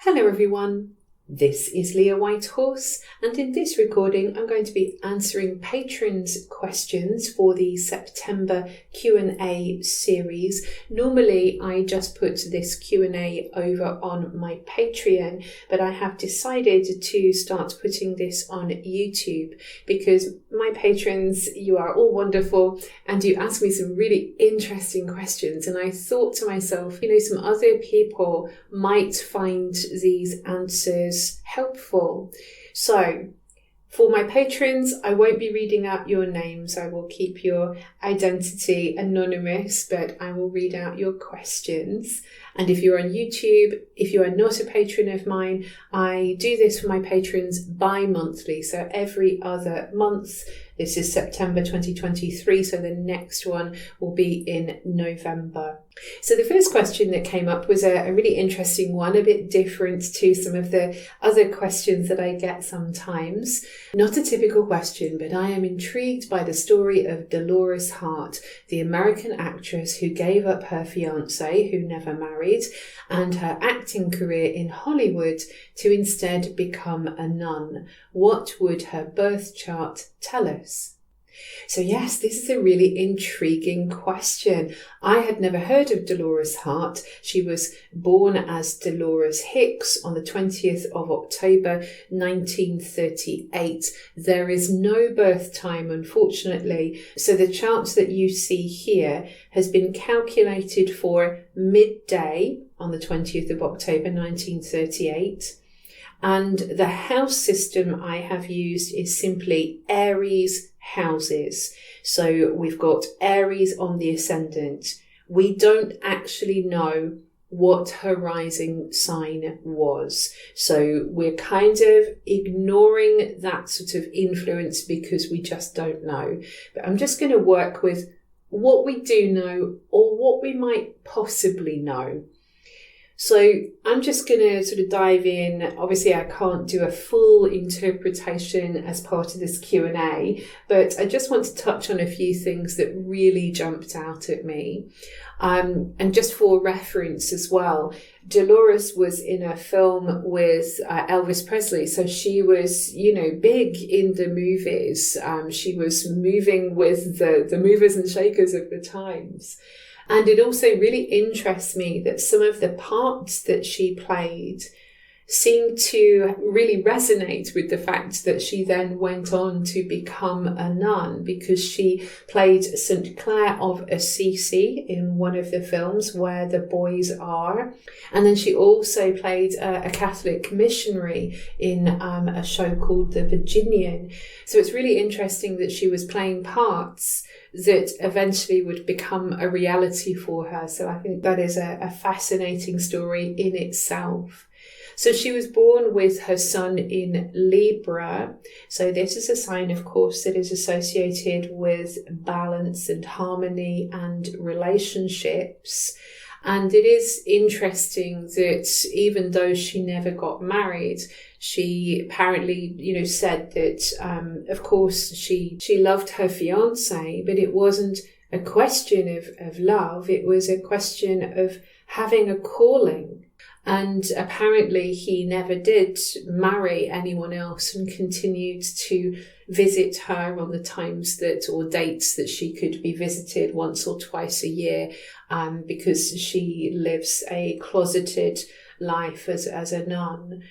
Hello everyone, this is Leah Whitehorse, and in this recording I'm going to be answering patrons' questions for the September Q&A series. Normally I just put this Q&A over on my Patreon, but I have decided to start putting this on YouTube because my patrons, you are all wonderful and you ask me some really interesting questions, and I thought to myself, some other people might find these answers helpful. So for my patrons, I won't be reading out your names. I will keep your identity anonymous, but I will read out your questions. And if you're on YouTube, if you are not a patron of mine, I do this for my patrons bi-monthly. So every other month. This is September 2023, so the next one will be in November. So the first question that came up was a really interesting one, a bit different to some of the other questions that I get sometimes. Not a typical question, but I am intrigued by the story of Dolores Hart, the American actress who gave up her fiance, who never married, and her acting career in Hollywood to instead become a nun. What would her birth chart tell us? So yes, this is a really intriguing question. I had never heard of Dolores Hart. She was born as Dolores Hicks on the 20th of October 1938. There is no birth time, unfortunately. So the chart that you see here has been calculated for midday on the 20th of October 1938. And the house system I have used is simply Aries houses. So we've got Aries on the ascendant. We don't actually know what her rising sign was. So we're kind of ignoring that sort of influence because we just don't know. But I'm just going to work with what we do know or what we might possibly know. So I'm just going to sort of dive in. Obviously, I can't do a full interpretation as part of this Q&A, but I just want to touch on a few things that really jumped out at me. And just for reference as well, Dolores was in a film with Elvis Presley. So she was, big in the movies. She was moving with the movers and shakers of the times. And it also really interests me that some of the parts that she played seemed to really resonate with the fact that she then went on to become a nun, because she played St. Clair of Assisi in one of the films Where the Boys Are. And then she also played a Catholic missionary in a show called The Virginian. So it's really interesting that she was playing parts that eventually would become a reality for her. So I think that is a fascinating story in itself. So she was born with her sun in Libra. So this is a sign, of course, that is associated with balance and harmony and relationships. And it is interesting that even though she never got married, she apparently, said that, of course, she loved her fiance, but it wasn't a question of love. It was a question of having a calling. And apparently he never did marry anyone else and continued to visit her on the times or dates that she could be visited once or twice a year, because she lives a closeted life as a nun.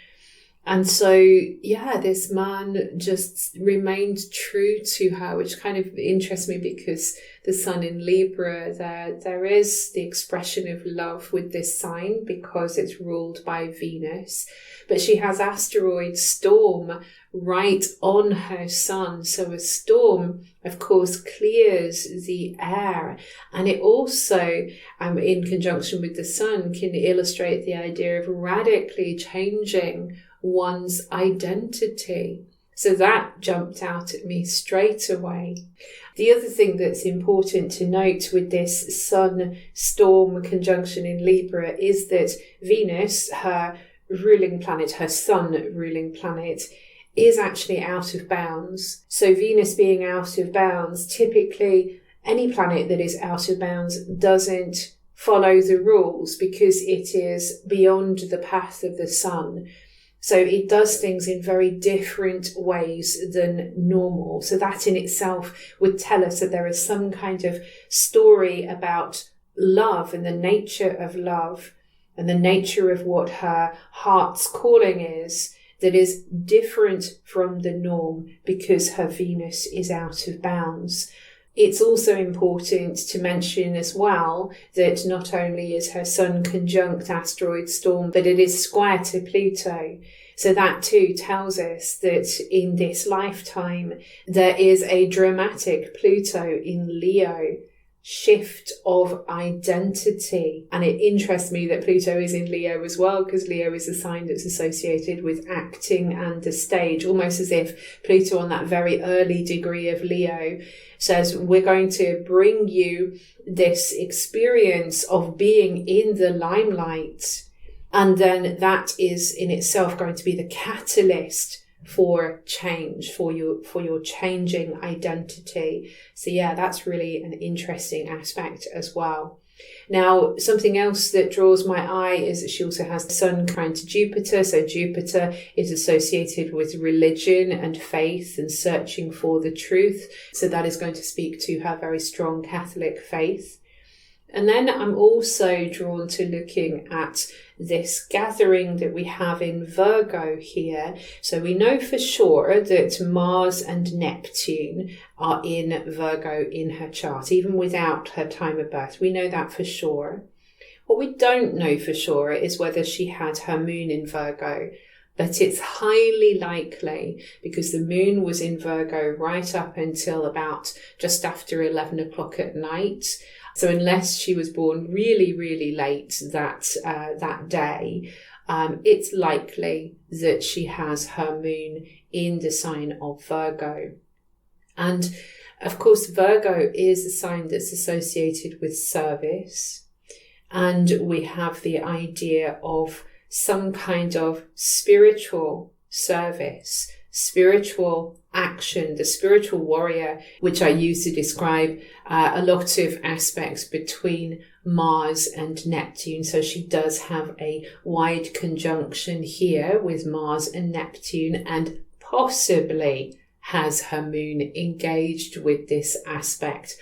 And so, this man just remained true to her, which kind of interests me because the sun in Libra, there is the expression of love with this sign because it's ruled by Venus. But she has asteroid Storm right on her sun. So a storm, of course, clears the air. And it also, in conjunction with the sun, can illustrate the idea of radically changing one's identity. So that jumped out at me straight away. The other thing that's important to note with this Sun Storm conjunction in Libra is that Venus, her ruling planet, her Sun ruling planet, is actually out of bounds. So Venus being out of bounds, typically any planet that is out of bounds doesn't follow the rules because it is beyond the path of the sun. So it does things in very different ways than normal. So that in itself would tell us that there is some kind of story about love and the nature of love and the nature of what her heart's calling is that is different from the norm because her Venus is out of bounds. It's also important to mention as well that not only is her Sun conjunct asteroid storm, but it is square to Pluto. So that too tells us that in this lifetime, there is a dramatic Pluto in Leo shift of identity. And it interests me that Pluto is in Leo as well, because Leo is a sign that's associated with acting and the stage, almost as if Pluto on that very early degree of Leo says, we're going to bring you this experience of being in the limelight. And then that is in itself going to be the catalyst for change, for your changing identity. So yeah, that's really an interesting aspect as well. Now, something else that draws my eye is that she also has the Sun trine to Jupiter. So Jupiter is associated with religion and faith and searching for the truth. So that is going to speak to her very strong Catholic faith. And then I'm also drawn to looking at this gathering that we have in Virgo here. So we know for sure that Mars and Neptune are in Virgo in her chart, even without her time of birth. We know that for sure. What we don't know for sure is whether she had her moon in Virgo. But it's highly likely because the moon was in Virgo right up until about just after 11 o'clock at night. So unless she was born really, really late that day, it's likely that she has her moon in the sign of Virgo. And of course, Virgo is a sign that's associated with service. And we have the idea of some kind of spiritual service, spiritual action, the spiritual warrior, which I use to describe a lot of aspects between Mars and Neptune. So she does have a wide conjunction here with Mars and Neptune, and possibly has her moon engaged with this aspect.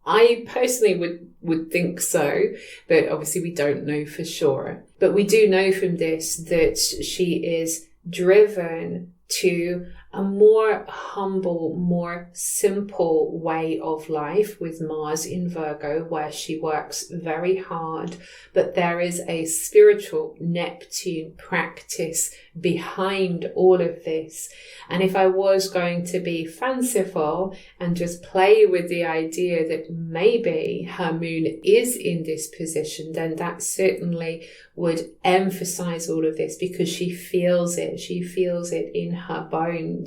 I personally would think so, but obviously we don't know for sure. But we do know from this that she is driven to a more humble, more simple way of life with Mars in Virgo, where she works very hard, but there is a spiritual Neptune practice behind all of this. And if I was going to be fanciful and just play with the idea that maybe her moon is in this position, then that certainly would emphasize all of this because she feels it. She feels it in her bones.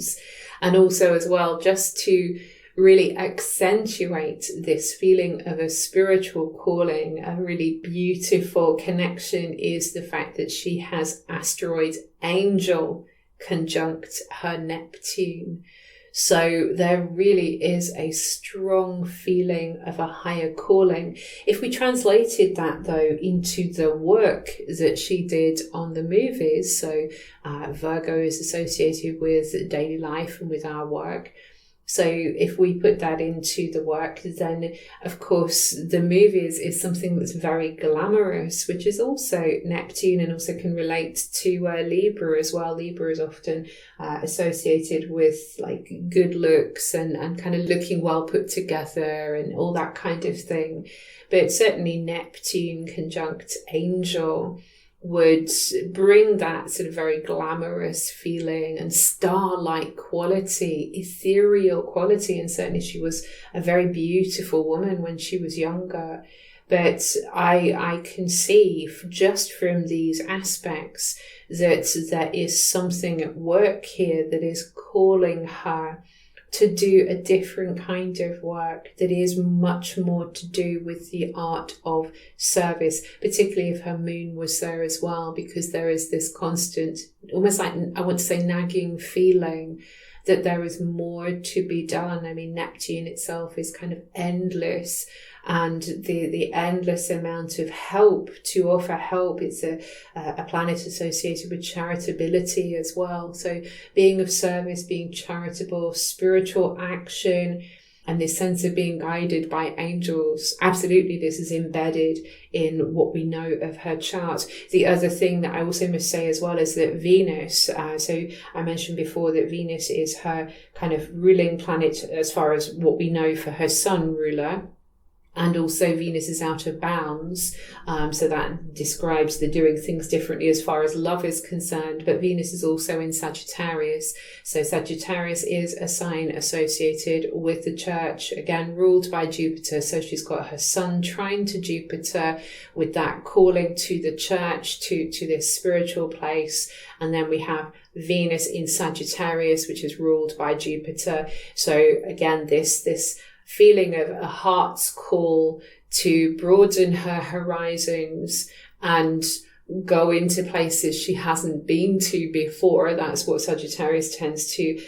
And also as well, just to really accentuate this feeling of a spiritual calling, a really beautiful connection, is the fact that she has asteroid Angel conjunct her Neptune. So there really is a strong feeling of a higher calling. If we translated that though into the work that she did on the movies, so Virgo is associated with daily life and with our work. So if we put that into the work, then of course the movies is something that's very glamorous, which is also Neptune and also can relate to Libra as well. Libra is often associated with like good looks and kind of looking well put together and all that kind of thing. But certainly Neptune conjunct Angel would bring that sort of very glamorous feeling and star-like quality, ethereal quality. And certainly she was a very beautiful woman when she was younger. But I can see just from these aspects that there is something at work here that is calling her to do a different kind of work that is much more to do with the art of service, particularly if her moon was there as well, because there is this constant, almost like, I want to say, nagging feeling that there is more to be done. I mean, Neptune itself is kind of endless. and the endless amount of help to offer help. It's a planet associated with charitability as well. So being of service, being charitable, spiritual action, and this sense of being guided by angels. Absolutely, this is embedded in what we know of her chart. The other thing that I also must say as well is that Venus, so I mentioned before that Venus is her kind of ruling planet as far as what we know for her sun ruler. And also Venus is out of bounds, so that describes the doing things differently as far as love is concerned. But Venus is also in Sagittarius, so Sagittarius is a sign associated with the church, again ruled by Jupiter. So she's got her sun trine to Jupiter with that calling to the church, to this spiritual place. And then we have Venus in Sagittarius, which is ruled by Jupiter. So again, this feeling of a heart's call to broaden her horizons and go into places she hasn't been to before. That's what Sagittarius tends to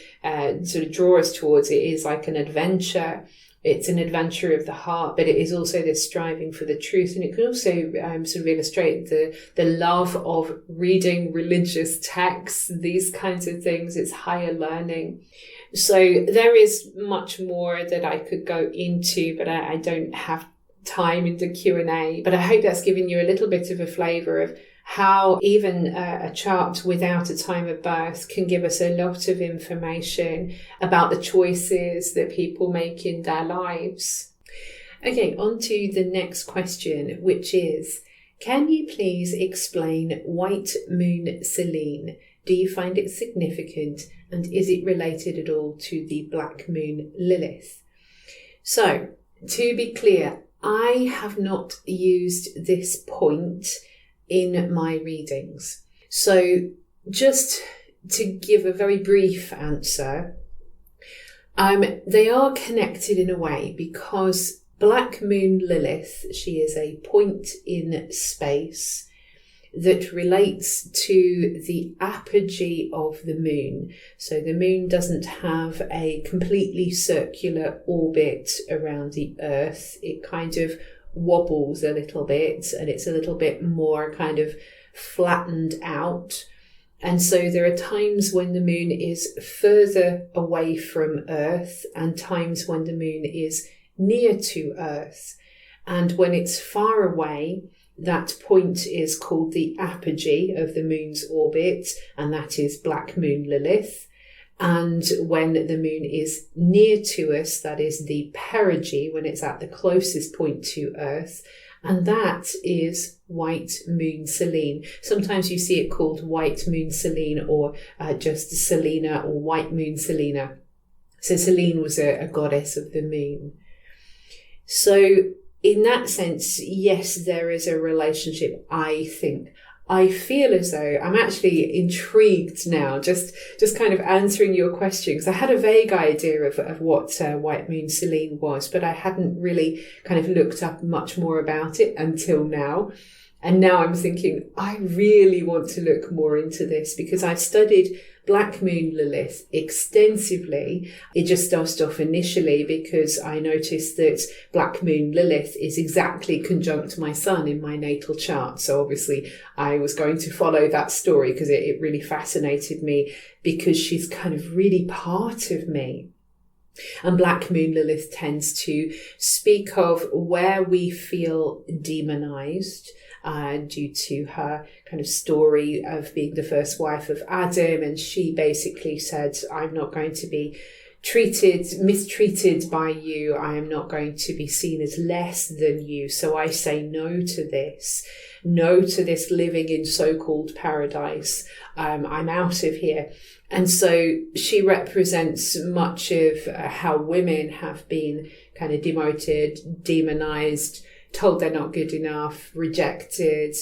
sort of draw us towards. It is like an adventure. It's an adventure of the heart, but it is also this striving for the truth. And it can also sort of illustrate the love of reading religious texts, these kinds of things. It's higher learning. So there is much more that I could go into, but I don't have time in the Q&A. But I hope that's given you a little bit of a flavour of how even a chart without a time of birth can give us a lot of information about the choices that people make in their lives. Okay, on to the next question, which is, can you please explain White Moon Selene? Do you find it significant, and is it related at all to the Black Moon Lilith? So, to be clear, I have not used this point in my readings. So, just to give a very brief answer, they are connected in a way because Black Moon Lilith, she is a point in space that relates to the apogee of the moon. So the moon doesn't have a completely circular orbit around the Earth. It kind of wobbles a little bit, and it's a little bit more kind of flattened out. And so there are times when the moon is further away from Earth and times when the moon is near to Earth. And when it's far away, that point is called the apogee of the moon's orbit, and that is Black Moon Lilith. And when the moon is near to us, that is the perigee, when it's at the closest point to Earth, and that is White Moon Selene. Sometimes you see it called White Moon Selene, or just Selena, or White Moon Selena. So Selene was a goddess of the moon. So in that sense, yes, there is a relationship, I think. I feel as though I'm actually intrigued now, just kind of answering your question, because I had a vague idea of what White Moon Selene was, but I hadn't really kind of looked up much more about it until now. And now I'm thinking, I really want to look more into this because I've studied Black Moon Lilith extensively. It just started off initially because I noticed that Black Moon Lilith is exactly conjunct my sun in my natal chart. So obviously I was going to follow that story because it really fascinated me, because she's kind of really part of me. And Black Moon Lilith tends to speak of where we feel demonized, due to her kind of story of being the first wife of Adam. And she basically said, I'm not going to be mistreated by you. I am not going to be seen as less than you. So I say no to this living in so-called paradise. I'm out of here. And so she represents much of how women have been kind of demoted, demonized, told they're not good enough, rejected.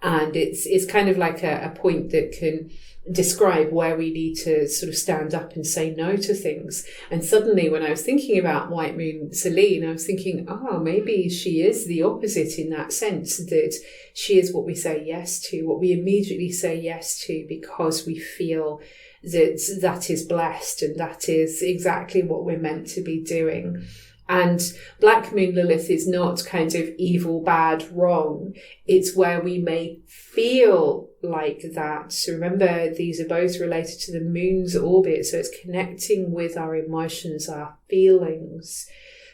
And it's kind of like a point that can describe where we need to sort of stand up and say no to things. And suddenly when I was thinking about White Moon Selene, I was thinking, maybe she is the opposite in that sense, that she is what we say yes to, what we immediately say yes to because we feel that is blessed and that is exactly what we're meant to be doing. And Black Moon Lilith is not kind of evil, bad, wrong. It's where we may feel like that. So remember, these are both related to the moon's orbit. So it's connecting with our emotions, our feelings.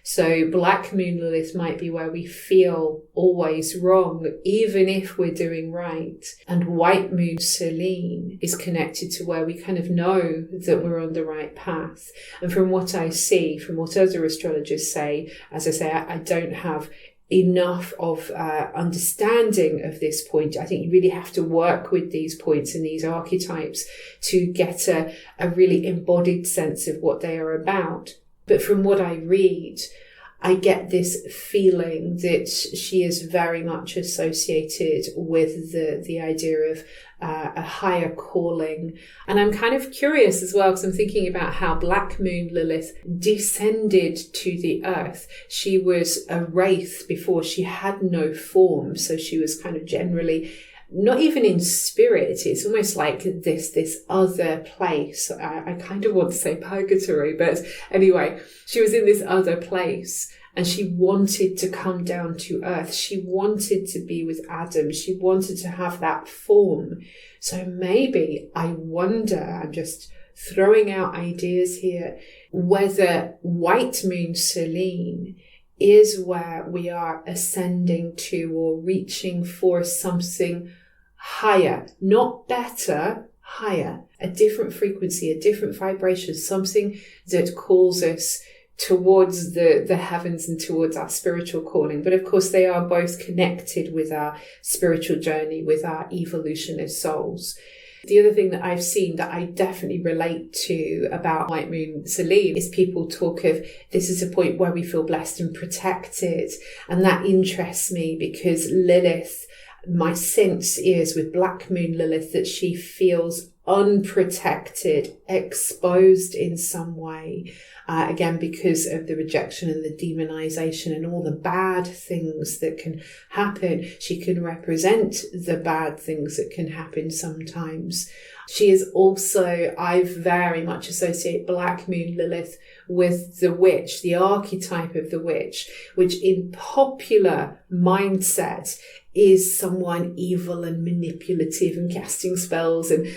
So Black Moon Lilith might be where we feel always wrong, even if we're doing right. And White Moon Selene is connected to where we kind of know that we're on the right path. And from what I see, from what other astrologers say, as I say, I don't have enough of understanding of this point. I think you really have to work with these points and these archetypes to get a really embodied sense of what they are about. But from what I read, I get this feeling that she is very much associated with the idea of a higher calling. And I'm kind of curious as well, because I'm thinking about how Black Moon Lilith descended to the earth. She was a wraith before. She had no form. So she was kind of generally not even in spirit. It's almost like this other place. I kind of want to say purgatory, but anyway, she was in this other place and she wanted to come down to earth. She wanted to be with Adam. She wanted to have that form. So maybe, I wonder, I'm just throwing out ideas here, whether White Moon Selene is where we are ascending to or reaching for something higher, not better, higher, a different frequency, a different vibration, something that calls us towards the heavens and towards our spiritual calling. But of course, they are both connected with our spiritual journey, with our evolution as souls. The other thing that I've seen that I definitely relate to about White Moon Selene is people talk of this is a point where we feel blessed and protected. And that interests me because Lilith, my sense is with Black Moon Lilith that she feels unprotected, exposed in some way. Again, because of the rejection and the demonization and all the bad things that can happen. She can represent the bad things that can happen sometimes. She is also, I very much associate Black Moon Lilith with the witch, the archetype of the witch, which in popular mindset is someone evil and manipulative and casting spells and,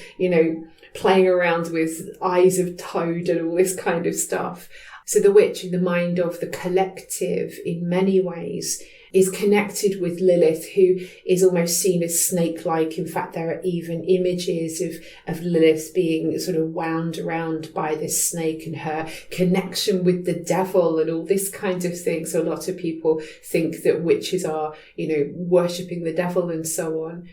playing around with eyes of toad and all this kind of stuff. So the witch, in the mind of the collective, in many ways, is connected with Lilith, who is almost seen as snake-like. In fact, there are even images of Lilith being sort of wound around by this snake and her connection with the devil and all this kind of thing. So a lot of people think that witches are, worshipping the devil and so on.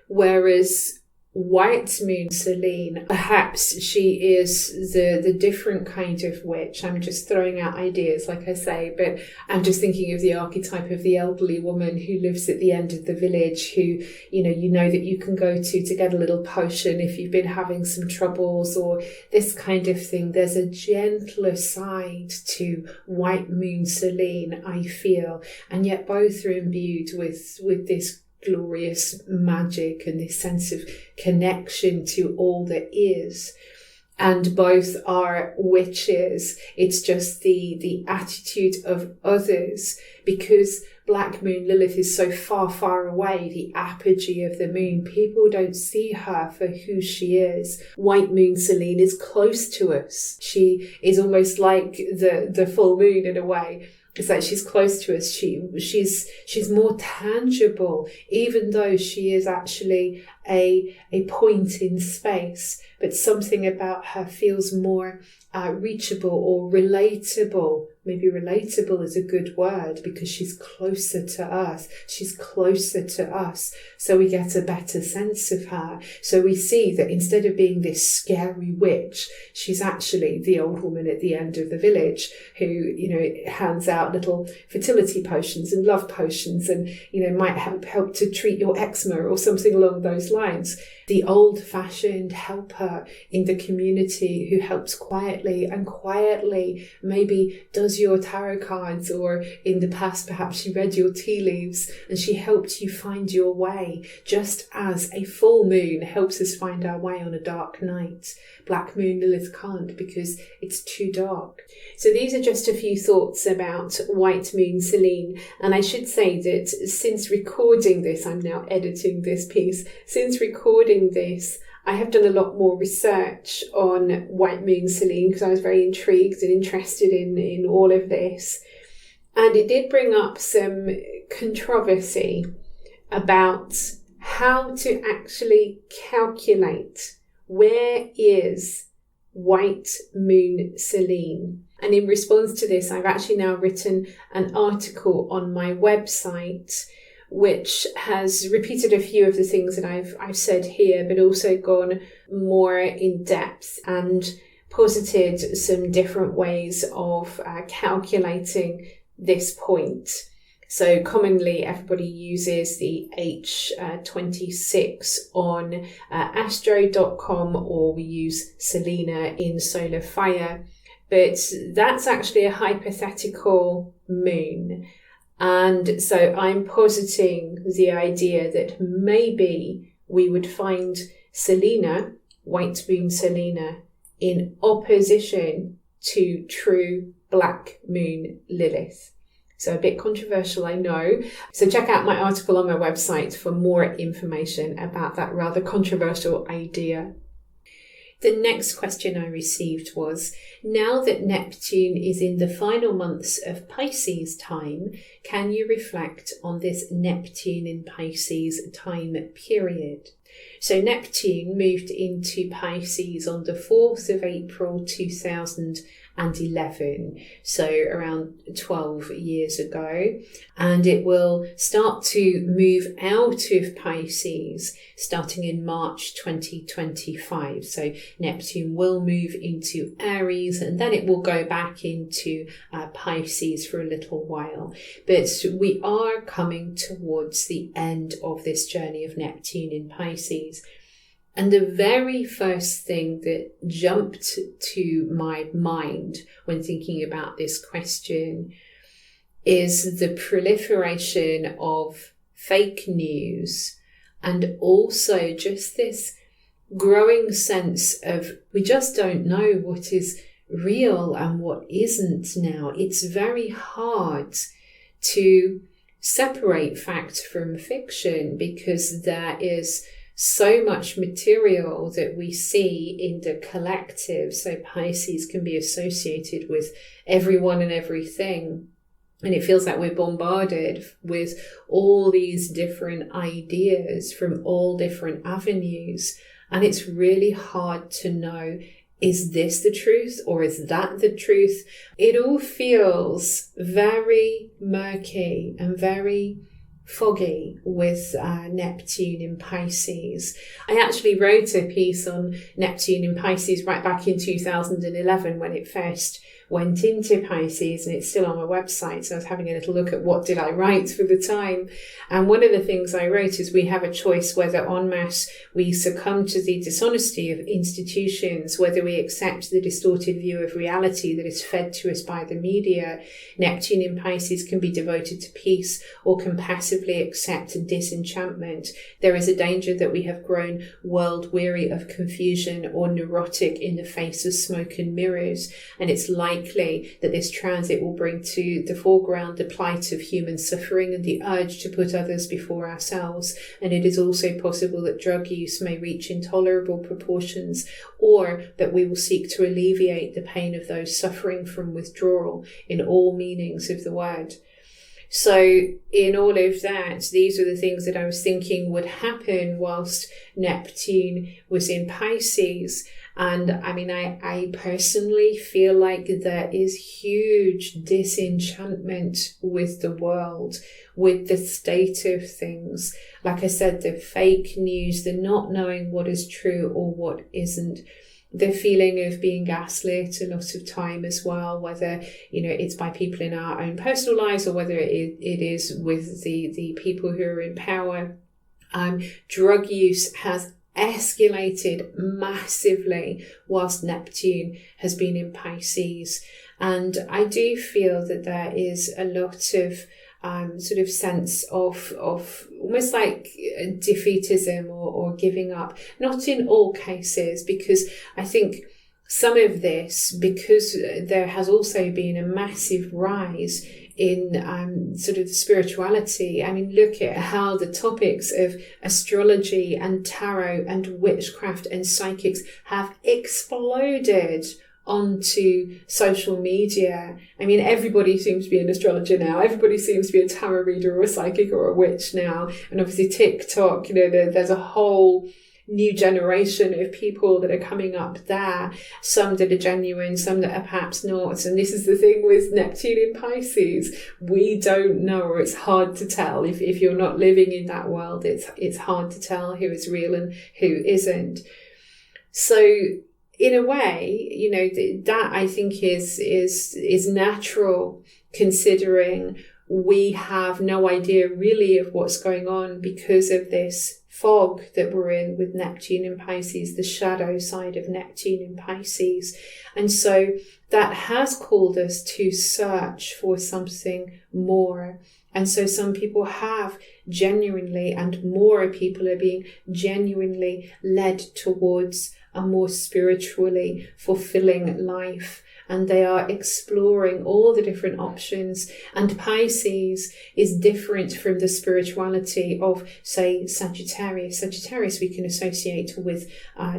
Whereas White Moon Selene, perhaps she is the different kind of witch. I'm just throwing out ideas, like I say, but I'm just thinking of the archetype of the elderly woman who lives at the end of the village, who, you know that you can go to get a little potion if you've been having some troubles or this kind of thing. There's a gentler side to White Moon Selene, I feel, and yet both are imbued with this glorious magic and this sense of connection to all that is. And both are witches. It's just the attitude of others, because Black Moon Lilith is so far, far away, the apogee of the moon. People don't see her for who she is. White Moon Selene is close to us. She is almost like the full moon in a way. It's like she's close to us. She's more tangible, even though she is actually a point in space. But something about her feels more reachable or relatable. Maybe relatable is a good word, because she's closer to Earth. She's closer to us. So we get a better sense of her. So we see that instead of being this scary witch, she's actually the old woman at the end of the village who, hands out little fertility potions and love potions and, might help to treat your eczema or something along those lines. the old-fashioned helper in the community who helps quietly and quietly maybe does your tarot cards, or in the past perhaps she read your tea leaves and she helped you find your way, just as a full moon helps us find our way on a dark night. Black Moon Lilith can't because it's too dark. So these are just a few thoughts about White Moon Selene. And I should say that since recording this, I'm now editing this piece, since recording this, I have done a lot more research on White Moon Selene because I was very intrigued and interested in all of this. And it did bring up some controversy about how to actually calculate where is White Moon Selene. And in response to this, I've actually now written an article on my website which has repeated a few of the things that I've said here, but also gone more in depth and posited some different ways of calculating this point. So commonly everybody uses the H26 on astro.com, or we use Selena in Solar Fire. But that's actually a hypothetical moon. And so I'm positing the idea that maybe we would find Selena, White Moon Selena, in opposition to true Black Moon Lilith. So a bit controversial, I know. So check out my article on my website for more information about that rather controversial idea. The next question I received was, now that Neptune is in the final months of Pisces time, can you reflect on this Neptune in Pisces time period? So Neptune moved into Pisces on the 4th of April 2011, so around 12 years ago, and it will start to move out of Pisces starting in March 2025. So Neptune will move into Aries and then it will go back into Pisces for a little while. But we are coming towards the end of this journey of Neptune in Pisces. And the very first thing that jumped to my mind when thinking about this question is the proliferation of fake news, and also just this growing sense of we just don't know what is real and what isn't now. It's very hard to separate fact from fiction because there is so much material that we see in the collective. So Pisces can be associated with everyone and everything. And it feels like we're bombarded with all these different ideas from all different avenues. And it's really hard to know, is this the truth or is that the truth? It all feels very murky and very foggy with Neptune in Pisces. I actually wrote a piece on Neptune in Pisces right back in 2011 when it first went into Pisces, and it's still on my website. So I was having a little look at what did I write for the time. And one of the things I wrote is we have a choice whether en masse we succumb to the dishonesty of institutions, whether we accept the distorted view of reality that is fed to us by the media. Neptune in Pisces can be devoted to peace or can passively accept disenchantment. There is a danger that we have grown world weary of confusion or neurotic in the face of smoke and mirrors. And it's likely that this transit will bring to the foreground the plight of human suffering and the urge to put others before ourselves. And it is also possible that drug use may reach intolerable proportions, or that we will seek to alleviate the pain of those suffering from withdrawal in all meanings of the word. So in all of that, these are the things that I was thinking would happen whilst Neptune was in Pisces. And I mean, I personally feel like there is huge disenchantment with the world, with the state of things. Like I said, the fake news, the not knowing what is true or what isn't, the feeling of being gaslit a lot of time as well, whether, it's by people in our own personal lives or whether it is with the people who are in power. Drug use has escalated massively whilst Neptune has been in Pisces. And I do feel that there is a lot of sort of sense of almost like defeatism or giving up. Not in all cases, because I think some of this, because there has also been a massive rise in sort of spirituality. I mean, look at how the topics of astrology and tarot and witchcraft and psychics have exploded onto social media. I mean, everybody seems to be an astrologer now. Everybody seems to be a tarot reader or a psychic or a witch now. And obviously TikTok, there's a whole new generation of people that are coming up there, some that are genuine, some that are perhaps not. And this is the thing with Neptune in Pisces, we don't know, or it's hard to tell. If you're not living in that world, it's hard to tell who is real and who isn't. So in a way, that I think is natural, considering we have no idea really of what's going on because of this fog that we're in with Neptune in Pisces, the shadow side of Neptune in Pisces. And so that has called us to search for something more. And so some people have genuinely, and more people are being genuinely led towards a more spiritually fulfilling life. And they are exploring all the different options. And Pisces is different from the spirituality of, say, Sagittarius. Sagittarius we can associate with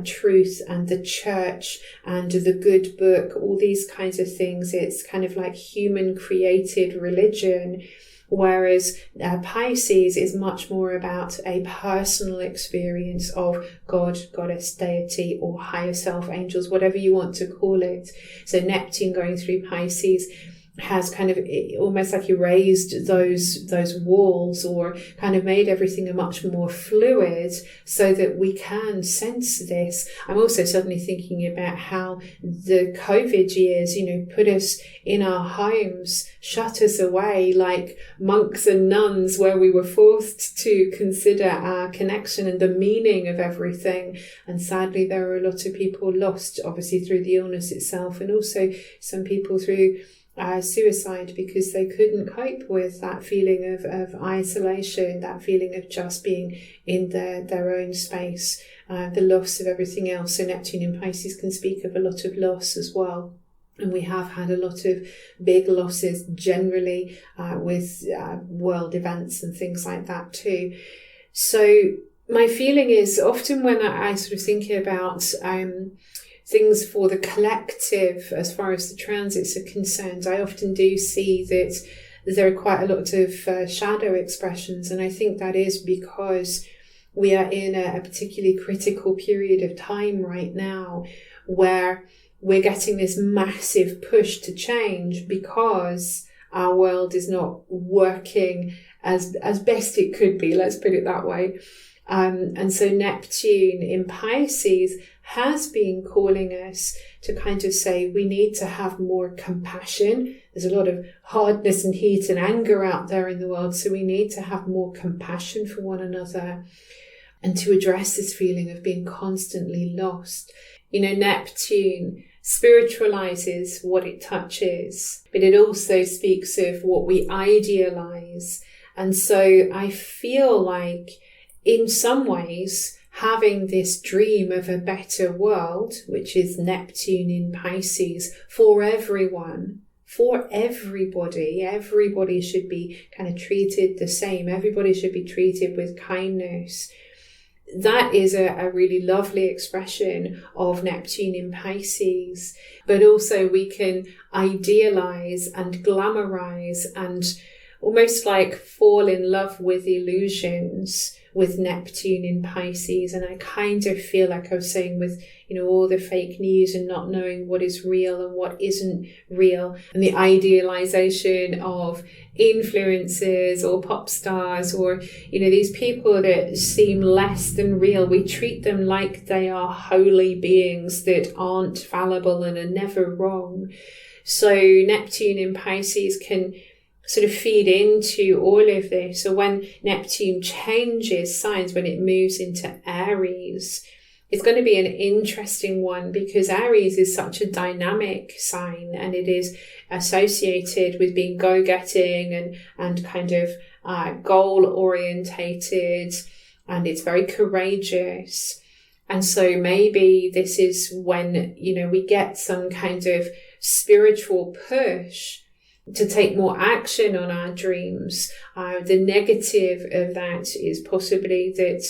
truth and the church and the good book, all these kinds of things. It's kind of like human created religion. Whereas Pisces is much more about a personal experience of God, goddess, deity, or higher self, angels, whatever you want to call it. So Neptune going through Pisces has kind of almost like erased those walls, or kind of made everything a much more fluid so that we can sense this. I'm also suddenly thinking about how the COVID years, put us in our homes, shut us away like monks and nuns, where we were forced to consider our connection and the meaning of everything. And sadly, there are a lot of people lost, obviously through the illness itself, and also some people through suicide, because they couldn't cope with that feeling of isolation, that feeling of just being in their own space, the loss of everything else. So Neptune in Pisces can speak of a lot of loss as well. And we have had a lot of big losses generally with world events and things like that too. So my feeling is often when I sort of think about things for the collective, as far as the transits are concerned, I often do see that there are quite a lot of shadow expressions. And I think that is because we are in a particularly critical period of time right now, where we're getting this massive push to change because our world is not working as best it could be, let's put it that way. And so Neptune in Pisces has been calling us to kind of say we need to have more compassion. There's a lot of hardness and heat and anger out there in the world, so we need to have more compassion for one another and to address this feeling of being constantly lost. Neptune spiritualizes what it touches, but it also speaks of what we idealize. And so I feel like in some ways, having this dream of a better world, which is Neptune in Pisces, for everyone, for everybody should be kind of treated the same. Everybody should be treated with kindness. That is a really lovely expression of Neptune in Pisces. But also we can idealize and glamorize and almost like fall in love with illusions with Neptune in Pisces. And I kind of feel like I was saying with, all the fake news and not knowing what is real and what isn't real, and the idealization of influencers or pop stars or, these people that seem less than real. We treat them like they are holy beings that aren't fallible and are never wrong. So Neptune in Pisces can sort of feed into all of this. So when Neptune changes signs, when it moves into Aries, it's going to be an interesting one, because Aries is such a dynamic sign, and it is associated with being go-getting and kind of goal-orientated, and it's very courageous. And so maybe this is when, we get some kind of spiritual push to take more action on our dreams. The negative of that is possibly that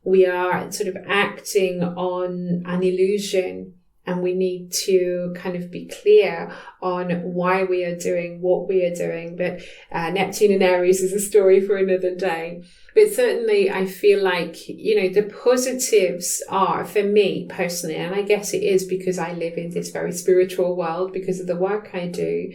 we are sort of acting on an illusion, and we need to kind of be clear on why we are doing what we are doing. But Neptune in Aries is a story for another day. But certainly I feel like, the positives are, for me personally, and I guess it is because I live in this very spiritual world because of the work I do,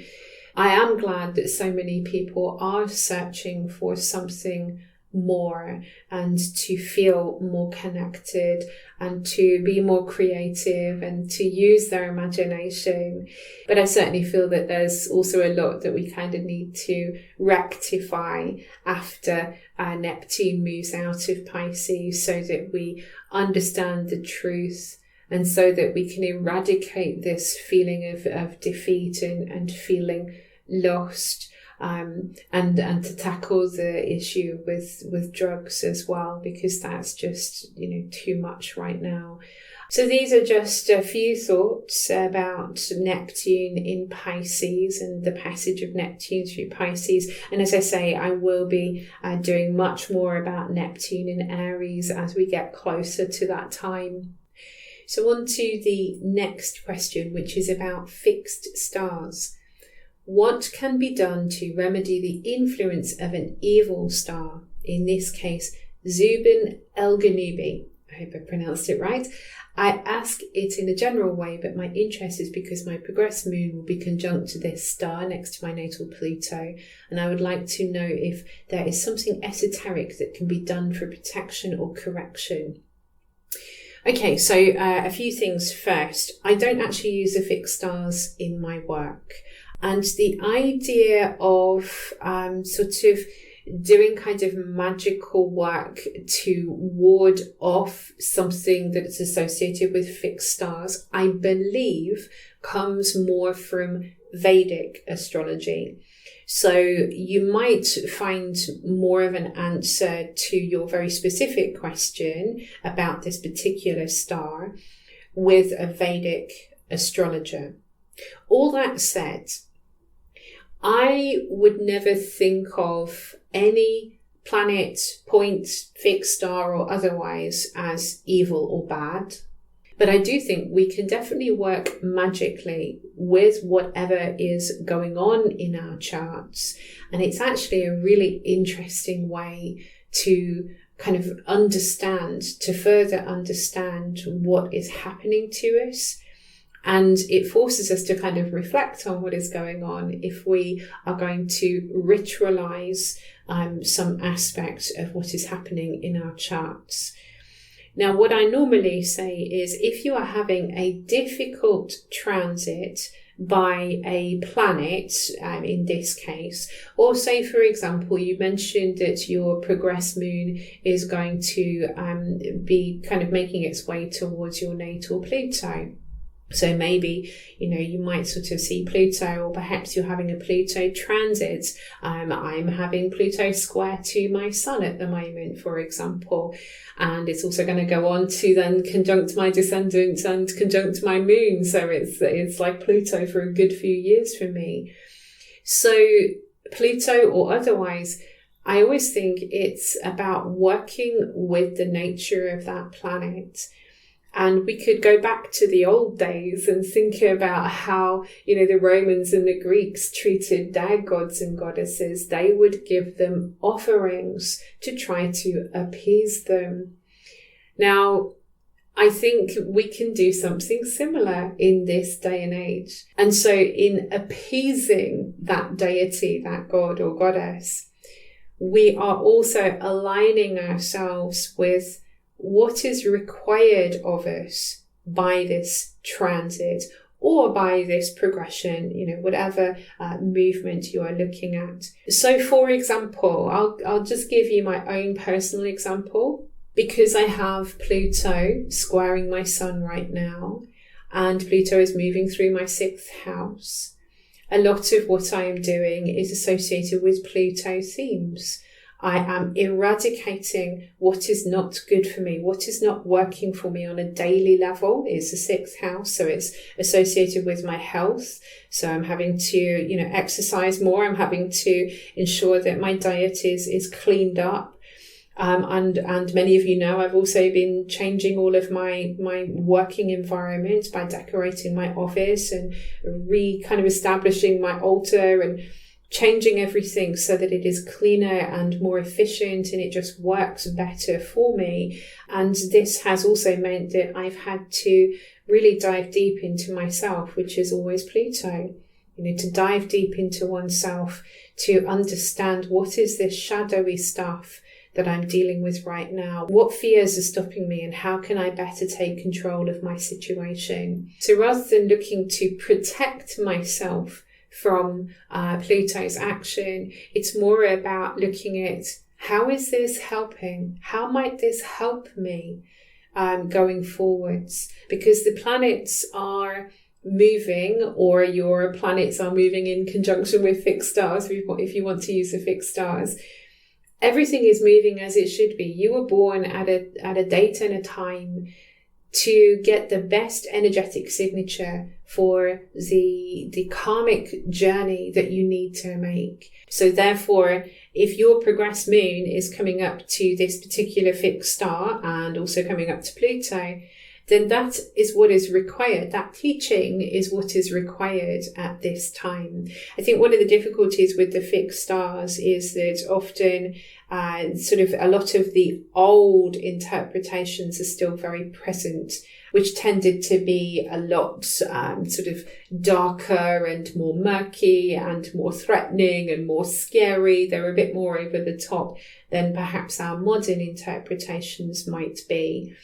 I am glad that so many people are searching for something more, and to feel more connected, and to be more creative, and to use their imagination. But I certainly feel that there's also a lot that we kind of need to rectify after Neptune moves out of Pisces, so that we understand the truth, and so that we can eradicate this feeling of defeat and feeling lost. And to tackle the issue with drugs as well, because that's just, too much right now. So these are just a few thoughts about Neptune in Pisces and the passage of Neptune through Pisces. And as I say, I will be doing much more about Neptune in Aries as we get closer to that time. So on to the next question, which is about fixed stars. What can be done to remedy the influence of an evil star? In this case, Zuben Elgenubi. I hope I pronounced it right. I ask it in a general way, but my interest is because my progressed moon will be conjunct to this star next to my natal Pluto, and I would like to know if there is something esoteric that can be done for protection or correction. Okay, so a few things first. I don't actually use the fixed stars in my work. And the idea of sort of doing kind of magical work to ward off something that's associated with fixed stars, I believe, comes more from Vedic astrology. So you might find more of an answer to your very specific question about this particular star with a Vedic astrologer. All that said, I would never think of any planet, point, fixed star or otherwise as evil or bad. But I do think we can definitely work magically with whatever is going on in our charts. And it's actually a really interesting way to kind of understand, to further understand what is happening to us. And it forces us to kind of reflect on what is going on if we are going to ritualize some aspect of what is happening in our charts. Now, what I normally say is if you are having a difficult transit by a planet, in this case, or say, for example, you mentioned that your progressed moon is going to be kind of making its way towards your natal Pluto. So maybe, you might sort of see Pluto, or perhaps you're having a Pluto transit. I'm having Pluto square to my sun at the moment, for example. And it's also going to go on to then conjunct my descendant and conjunct my moon. So it's like Pluto for a good few years for me. So Pluto or otherwise, I always think it's about working with the nature of that planet. And we could go back to the old days and think about how, the Romans and the Greeks treated their gods and goddesses. They would give them offerings to try to appease them. Now, I think we can do something similar in this day and age. And so in appeasing that deity, that god or goddess, we are also aligning ourselves with what is required of us by this transit, or by this progression, whatever movement you are looking at. So for example, I'll just give you my own personal example. Because I have Pluto squaring my sun right now, and Pluto is moving through my 6th house, a lot of what I am doing is associated with Pluto themes. I am eradicating what is not good for me, what is not working for me on a daily level. It's the 6th house, so it's associated with my health. So I'm having to, exercise more. I'm having to ensure that my diet is cleaned up. And many of you know I've also been changing all of my working environment by decorating my office and kind of establishing my altar and changing everything so that it is cleaner and more efficient, and it just works better for me. And this has also meant that I've had to really dive deep into myself, which is always Pluto. To dive deep into oneself, to understand what is this shadowy stuff that I'm dealing with right now, what fears are stopping me, and how can I better take control of my situation. So rather than looking to protect myself from Pluto's action, it's more about looking at how is this helping? How might this help me going forwards? Because the planets are moving, or your planets are moving in conjunction with fixed stars, if you want to use the fixed stars. Everything is moving as it should be. You were born at a date and a time to get the best energetic signature for the karmic journey that you need to make. So therefore, if your progressed moon is coming up to this particular fixed star and also coming up to Pluto, then that is what is required. That teaching is what is required at this time. I think one of the difficulties with the fixed stars is that often sort of a lot of the old interpretations are still very present, which tended to be a lot sort of darker and more murky and more threatening and more scary. They're a bit more over the top than perhaps our modern interpretations might be.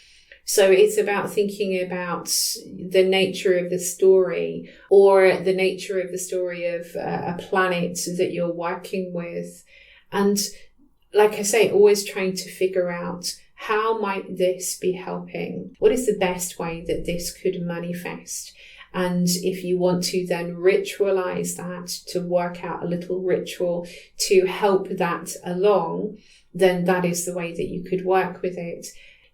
So it's about thinking about the nature of the story, or the nature of the story of a planet that you're working with. And like I say, always trying to figure out, how might this be helping? What is the best way that this could manifest? And if you want to then ritualize that, to work out a little ritual to help that along, then that is the way that you could work with it.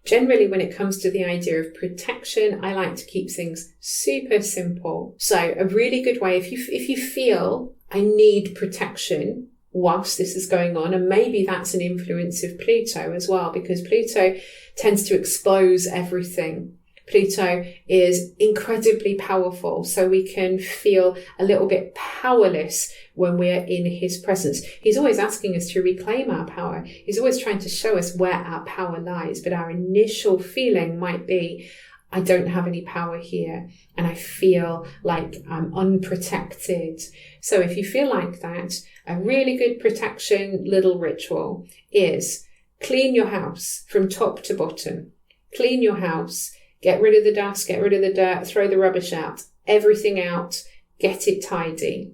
Generally, when it comes to the idea of protection, I like to keep things super simple. So a really good way, if you feel I need protection whilst this is going on, and maybe that's an influence of Pluto as well, because Pluto tends to expose everything. Pluto is incredibly powerful, so we can feel a little bit powerless when we're in his presence. He's always asking us to reclaim our power. He's always trying to show us where our power lies, but our initial feeling might be, I don't have any power here, and I feel like I'm unprotected. So if you feel like that, a really good protection little ritual is clean your house from top to bottom. Clean your house. Get rid of the dust, get rid of the dirt, throw the rubbish out, everything out, get it tidy.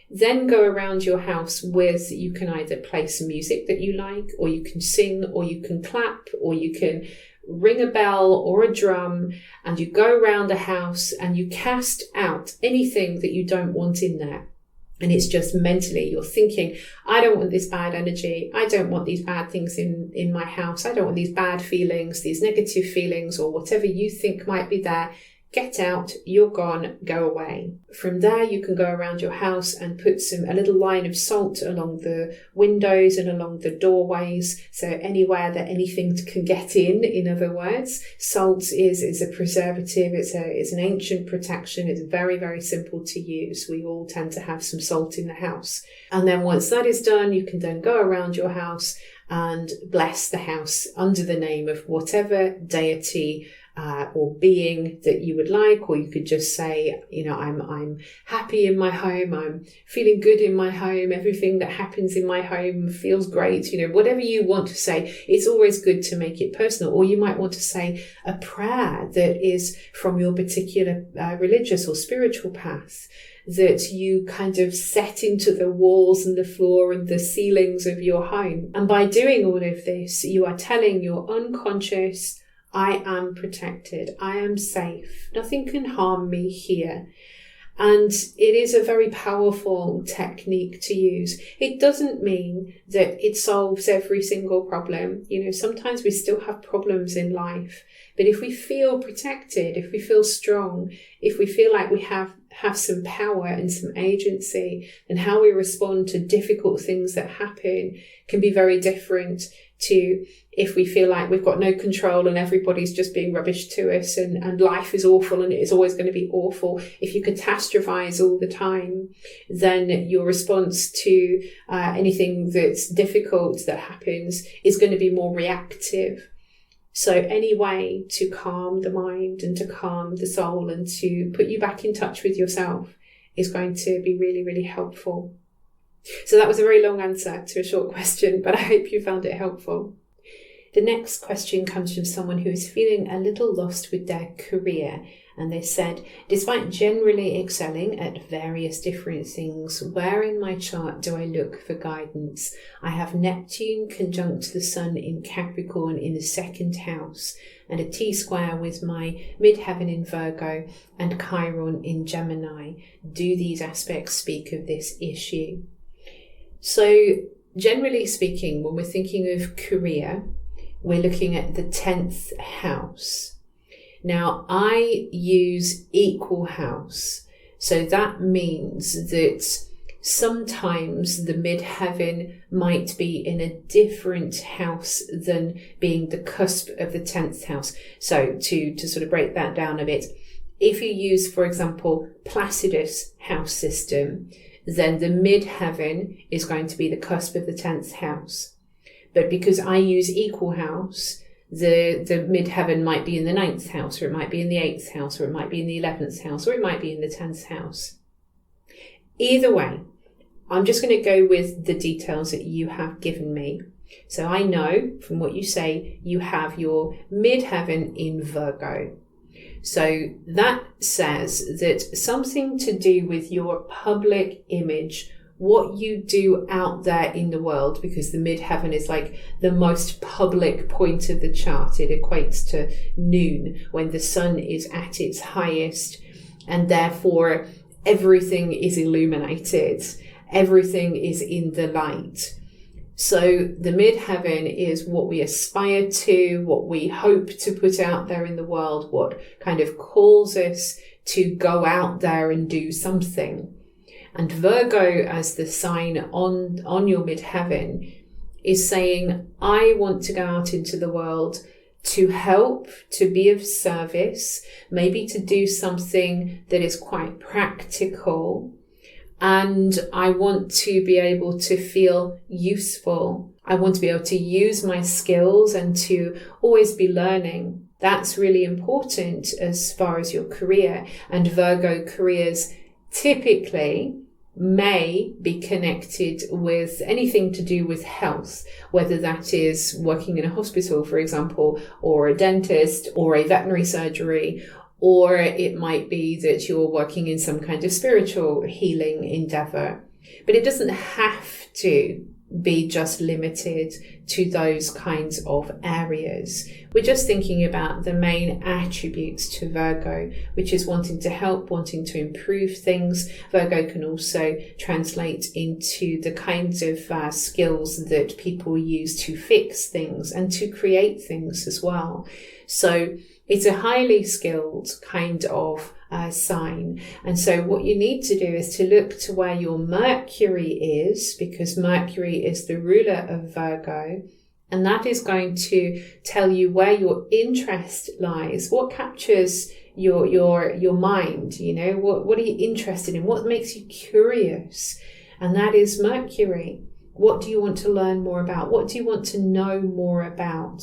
Then go around your house with, you can either play some music that you like, or you can sing, or you can clap, or you can ring a bell or a drum, and you go around the house and you cast out anything that you don't want in there. And it's just mentally, you're thinking, I don't want this bad energy. I don't want these bad things in my house. I don't want these bad feelings, these negative feelings, or whatever you think might be there. Get out, you're gone, go away. From there, you can go around your house and put a little line of salt along the windows and along the doorways. So anywhere that anything can get in other words. Salt is a preservative. It's an ancient protection. It's very, very simple to use. We all tend to have some salt in the house. And then once that is done, you can then go around your house and bless the house under the name of whatever deity or being that you would like, or you could just say, I'm happy in my home, I'm feeling good in my home, everything that happens in my home feels great, whatever you want to say. It's always good to make it personal. Or you might want to say a prayer that is from your particular religious or spiritual path, that you kind of set into the walls and the floor and the ceilings of your home. And by doing all of this, you are telling your unconscious, I am protected, I am safe, nothing can harm me here. And it is a very powerful technique to use. It doesn't mean that it solves every single problem. Sometimes we still have problems in life. But if we feel protected, if we feel strong, if we feel like we have some power and some agency, then how we respond to difficult things that happen can be very different to if we feel like we've got no control and everybody's just being rubbish to us and life is awful and it is always going to be awful. If you catastrophize all the time, then your response to anything that's difficult that happens is going to be more reactive. So any way to calm the mind and to calm the soul and to put you back in touch with yourself is going to be really, really helpful. So that was a very long answer to a short question, but I hope you found it helpful. The next question comes from someone who is feeling a little lost with their career. And they said, despite generally excelling at various different things, where in my chart do I look for guidance? I have Neptune conjunct the Sun in Capricorn in the 2nd house, and a T-square with my midheaven in Virgo and Chiron in Gemini. Do these aspects speak of this issue? So generally speaking, when we're thinking of career, we're looking at the 10th house. Now, I use equal house, so that means that sometimes the midheaven might be in a different house than being the cusp of the 10th house. So to sort of break that down a bit, if you use, for example, Placidus house system, then the midheaven is going to be the cusp of the 10th house. But because I use equal house, the midheaven might be in the 9th house, or it might be in the 8th house, or it might be in the 11th house, or it might be in the 10th house. Either way, I'm just going to go with the details that you have given me. So I know from what you say, you have your midheaven in Virgo. So that says that something to do with your public image, what you do out there in the world, because the midheaven is like the most public point of the chart. It equates to noon when the sun is at its highest, and therefore everything is illuminated. Everything is in the light. So the midheaven is what we aspire to, what we hope to put out there in the world, what kind of calls us to go out there and do something. And Virgo, as the sign on your midheaven, is saying, I want to go out into the world to help, to be of service, maybe to do something that is quite practical. And I want to be able to feel useful. I want to be able to use my skills and to always be learning. That's really important as far as your career. And Virgo careers typically may be connected with anything to do with health, whether that is working in a hospital, for example, or a dentist, or a veterinary surgery, or it might be that you're working in some kind of spiritual healing endeavor. But it doesn't have to be just limited to those kinds of areas. We're just thinking about the main attributes to Virgo, which is wanting to help, wanting to improve things. Virgo can also translate into the kinds of skills that people use to fix things and to create things as well. So it's a highly skilled kind of sign. And so what you need to do is to look to where your Mercury is, because Mercury is the ruler of Virgo. And that is going to tell you where your interest lies. What captures your mind? You know, what are you interested in? What makes you curious? And that is Mercury. What do you want to learn more about? What do you want to know more about?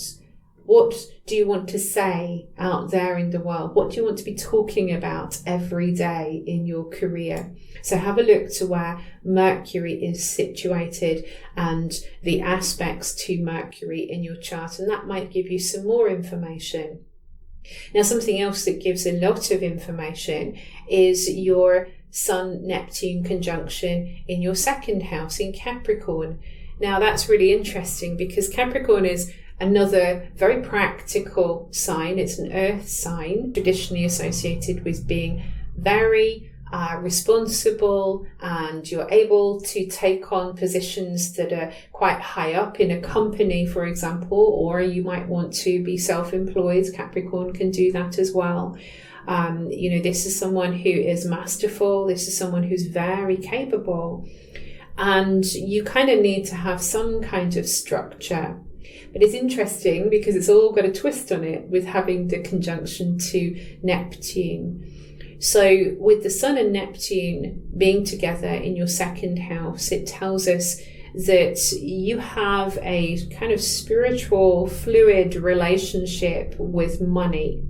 What do you want to say out there in the world? What do you want to be talking about every day in your career? So have a look to where Mercury is situated and the aspects to Mercury in your chart, and that might give you some more information. Now, something else that gives a lot of information is your Sun-Neptune conjunction in your second house in Capricorn. Now, that's really interesting because Capricorn is another very practical sign. It's an earth sign, traditionally associated with being very responsible, and you're able to take on positions that are quite high up in a company, for example, or you might want to be self-employed. Capricorn can do that as well. This is someone who is masterful. This is someone who's very capable, and you kind of need to have some kind of structure. But it's interesting because it's all got a twist on it with having the conjunction to Neptune. So with the Sun and Neptune being together in your second house, it tells us that you have a kind of spiritual, fluid relationship with money.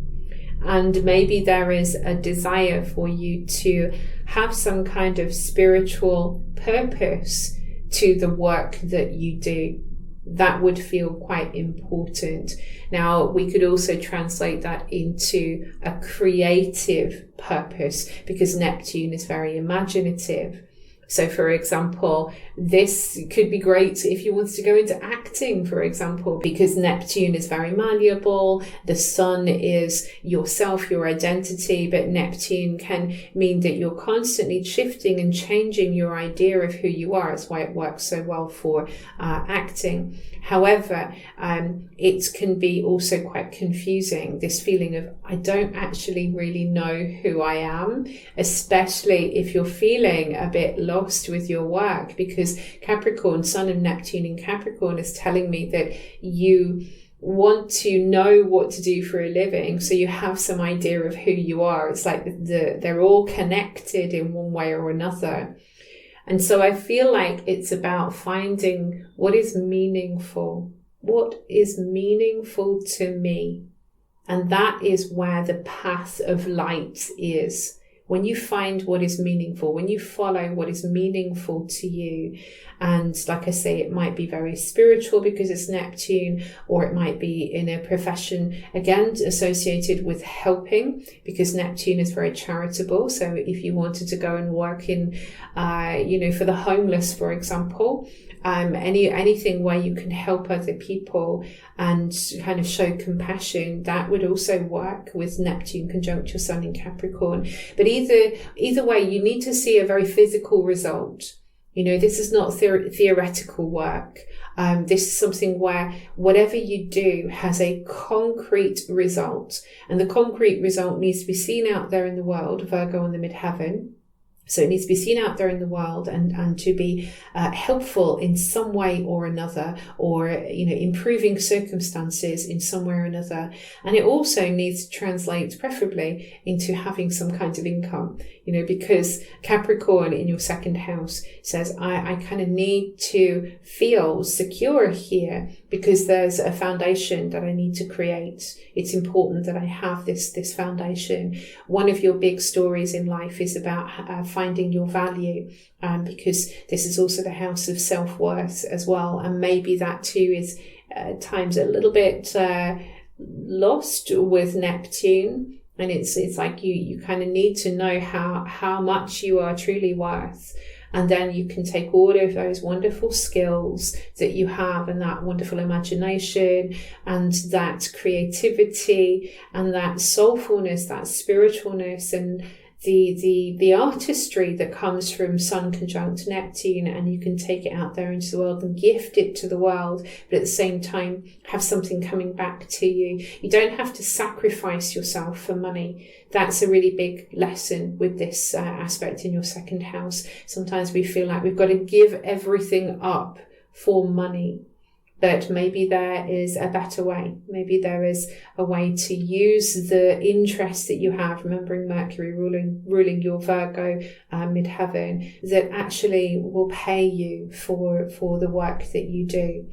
And maybe there is a desire for you to have some kind of spiritual purpose to the work that you do. That would feel quite important. Now, we could also translate that into a creative purpose because Neptune is very imaginative. So, for example, this could be great if you wanted to go into acting, for example, because Neptune is very malleable. The Sun is yourself, your identity, but Neptune can mean that you're constantly shifting and changing your idea of who you are. That's why it works so well for acting. However, it can be also quite confusing, this feeling of, I don't actually really know who I am, especially if you're feeling a bit lost with your work, because Capricorn, Sun and Neptune in Capricorn is telling me that you want to know what to do for a living, so you have some idea of who you are. It's like they're all connected in one way or another. And so I feel like it's about finding what is meaningful. What is meaningful to me? And that is where the path of light is. When you find what is meaningful, when you follow what is meaningful to you, and like I say, it might be very spiritual because it's Neptune, or it might be in a profession, again, associated with helping, because Neptune is very charitable. So if you wanted to go and work in, for the homeless, for example, anything where you can help other people and kind of show compassion, that would also work with Neptune conjunct your Sun in Capricorn. But either way, you need to see a very physical result. This is not theoretical work. This is something where whatever you do has a concrete result, and the concrete result needs to be seen out there in the world, Virgo on the midheaven. So it needs to be seen out there in the world and to be helpful in some way or another, or, improving circumstances in some way or another. And it also needs to translate preferably into having some kind of income, because Capricorn in your second house says, I kind of need to feel secure here because there's a foundation that I need to create. It's important that I have this foundation. One of your big stories in life is about finding your value, because this is also the house of self-worth as well. And maybe that too is at times a little bit lost with Neptune. And it's like you kind of need to know how much you are truly worth. And then you can take all of those wonderful skills that you have, and that wonderful imagination and that creativity and that soulfulness, that spiritualness, and the artistry that comes from Sun conjunct Neptune, and you can take it out there into the world and gift it to the world, but at the same time have something coming back to you. You don't have to sacrifice yourself for money. That's a really big lesson with this aspect in your second house. Sometimes we feel like we've got to give everything up for money. But maybe there is a better way. Maybe there is a way to use the interest that you have, remembering Mercury ruling your Virgo midheaven, that actually will pay you for the work that you do.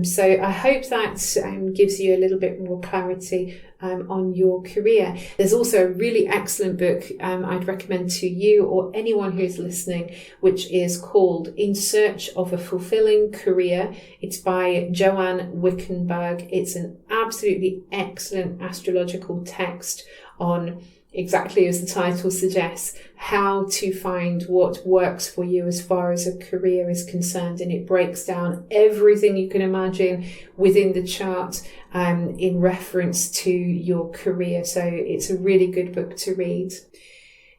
So I hope that gives you a little bit more clarity on your career. There's also a really excellent book I'd recommend to you or anyone who's listening, which is called In Search of a Fulfilling Career. It's by Joanne Wickenberg. It's an absolutely excellent astrological text on, exactly as the title suggests, how to find what works for you as far as a career is concerned. And it breaks down everything you can imagine within the chart in reference to your career. So it's a really good book to read.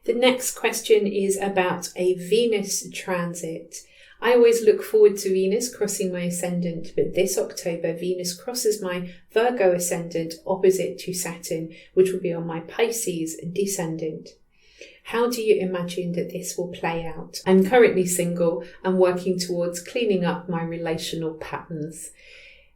The next question is about a Venus transit. I always look forward to Venus crossing my ascendant, but this October, Venus crosses my Virgo ascendant opposite to Saturn, which will be on my Pisces descendant. How do you imagine that this will play out? I'm currently single and working towards cleaning up my relational patterns.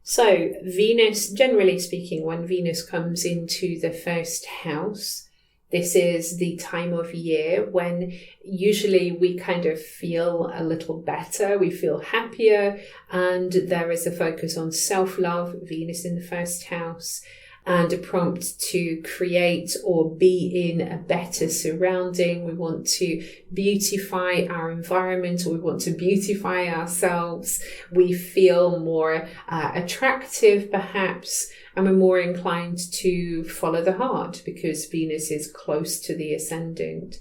So Venus, generally speaking, when Venus comes into the first house, this is the time of year when usually we kind of feel a little better, we feel happier, and there is a focus on self-love, Venus in the first house, and a prompt to create or be in a better surrounding. We want to beautify our environment, or we want to beautify ourselves. We feel more attractive perhaps, and we're more inclined to follow the heart because Venus is close to the ascendant.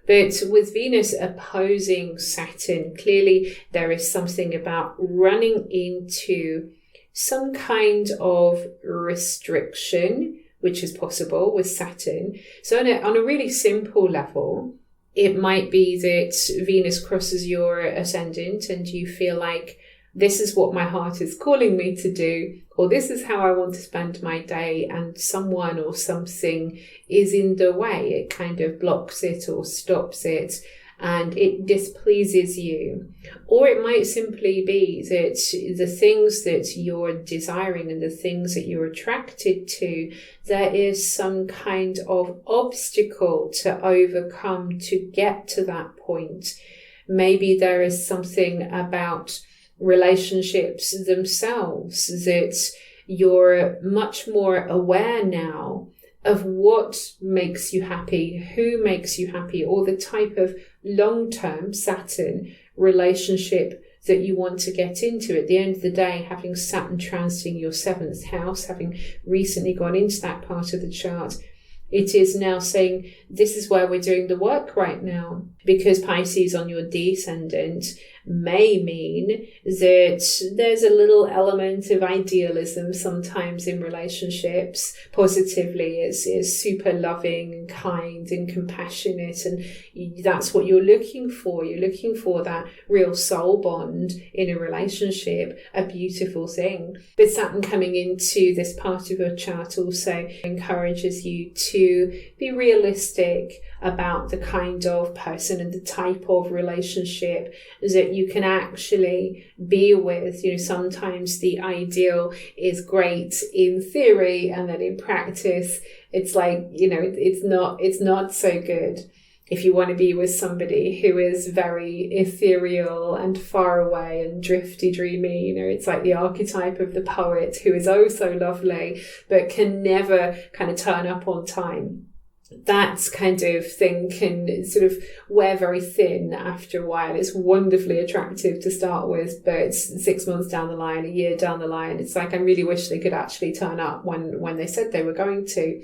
But with Venus opposing Saturn, clearly there is something about running into some kind of restriction, which is possible with Saturn. So on a really simple level, it might be that Venus crosses your ascendant and you feel like, this is what my heart is calling me to do, or this is how I want to spend my day, and someone or something is in the way. It kind of blocks it or stops it, and it displeases you. Or it might simply be that the things that you're desiring and the things that you're attracted to, there is some kind of obstacle to overcome to get to that point. Maybe there is something about relationships themselves that you're much more aware now of what makes you happy, who makes you happy, or the type of long-term Saturn relationship that you want to get into. At the end of the day, having Saturn transiting your 7th house, having recently gone into that part of the chart, it is now saying this is where we're doing the work right now, because Pisces on your descendant may mean that there's a little element of idealism sometimes in relationships. Positively is super loving and kind and compassionate, and that's what you're looking for. You're looking for that real soul bond in a relationship, a beautiful thing. But Saturn coming into this part of your chart also encourages you to be realistic about the kind of person and the type of relationship that you can actually be with. You know, sometimes the ideal is great in theory, and then in practice, it's like, you know, it's not so good. If you want to be with somebody who is very ethereal and far away and drifty, dreamy, you know, it's like the archetype of the poet who is oh so lovely, but can never kind of turn up on time. That kind of thing can sort of wear very thin after a while. It's wonderfully attractive to start with, but 6 months down the line, a year down the line, it's like, I really wish they could actually turn up when they said they were going to.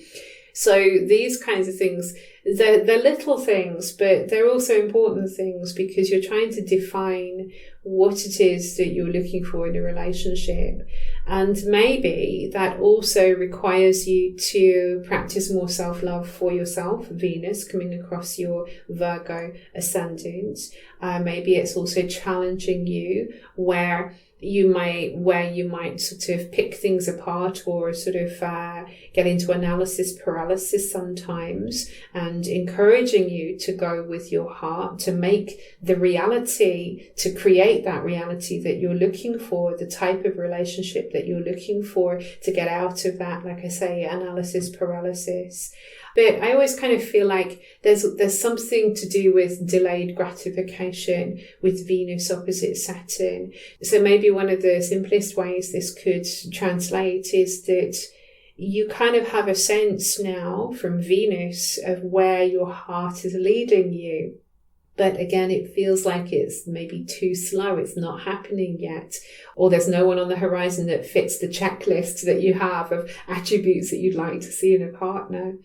So these kinds of things, they're little things, but they're also important things, because you're trying to define what it is that you're looking for in a relationship. And maybe that also requires you to practice more self-love for yourself, Venus coming across your Virgo ascendant. Maybe it's also challenging you where you might sort of pick things apart, or sort of get into analysis paralysis sometimes, and encouraging you to go with your heart, to make the reality, to create that reality that you're looking for, the type of relationship that you're looking for, to get out of that, like I say, analysis paralysis. But I always kind of feel like there's something to do with delayed gratification with Venus opposite Saturn. So maybe one of the simplest ways this could translate is that you kind of have a sense now from Venus of where your heart is leading you. But again, it feels like it's maybe too slow. It's not happening yet. Or there's no one on the horizon that fits the checklist that you have of attributes that you'd like to see in a partner.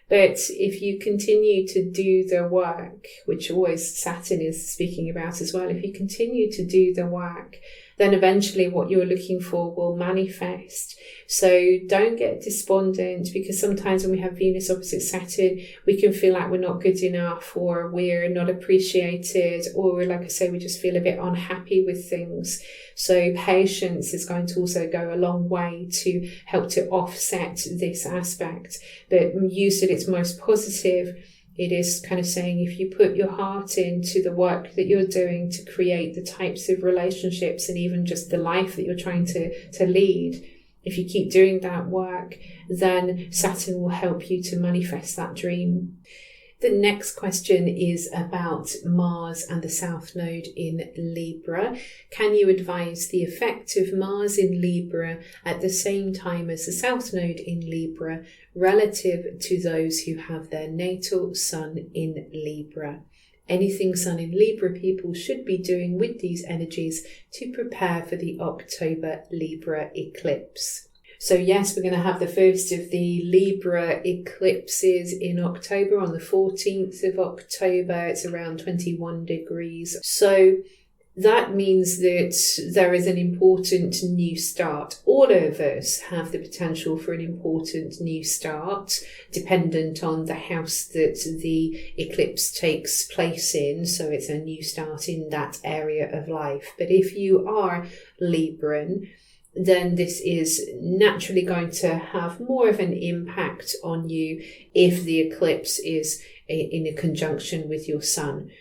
But if you continue to do the work, which always Saturn is speaking about as well, if you continue to do the work, then eventually what you're looking for will manifest. So don't get despondent, because sometimes when we have Venus opposite Saturn, we can feel like we're not good enough, or we're not appreciated, or like I say, we just feel a bit unhappy with things. So patience is going to also go a long way to help to offset this aspect. But used at its most positive, it is kind of saying if you put your heart into the work that you're doing to create the types of relationships and even just the life that you're trying to lead, if you keep doing that work, then Saturn will help you to manifest that dream. The next question is about Mars and the South Node in Libra. Can you advise the effect of Mars in Libra at the same time as the South Node in Libra relative to those who have their natal Sun in Libra? Anything Sun in Libra people should be doing with these energies to prepare for the October Libra eclipse. So yes, we're going to have the first of the Libra eclipses in October on the 14th of October. It's around 21 degrees. So that means that there is an important new start. All of us have the potential for an important new start, dependent on the house that the eclipse takes place in. So it's a new start in that area of life. But if you are Libran, then this is naturally going to have more of an impact on you if the eclipse is in a conjunction with your Sun.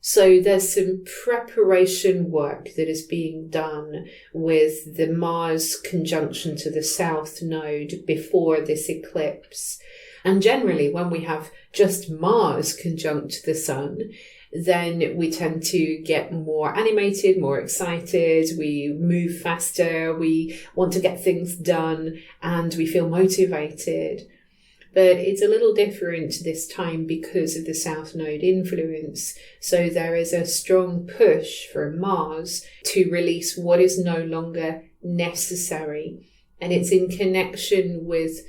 So there's some preparation work that is being done with the Mars conjunction to the South Node before this eclipse. And generally, when we have just Mars conjunct the Sun, then we tend to get more animated, more excited, we move faster, we want to get things done, and we feel motivated. But it's a little different this time because of the South Node influence. So there is a strong push for Mars to release what is no longer necessary. And it's in connection with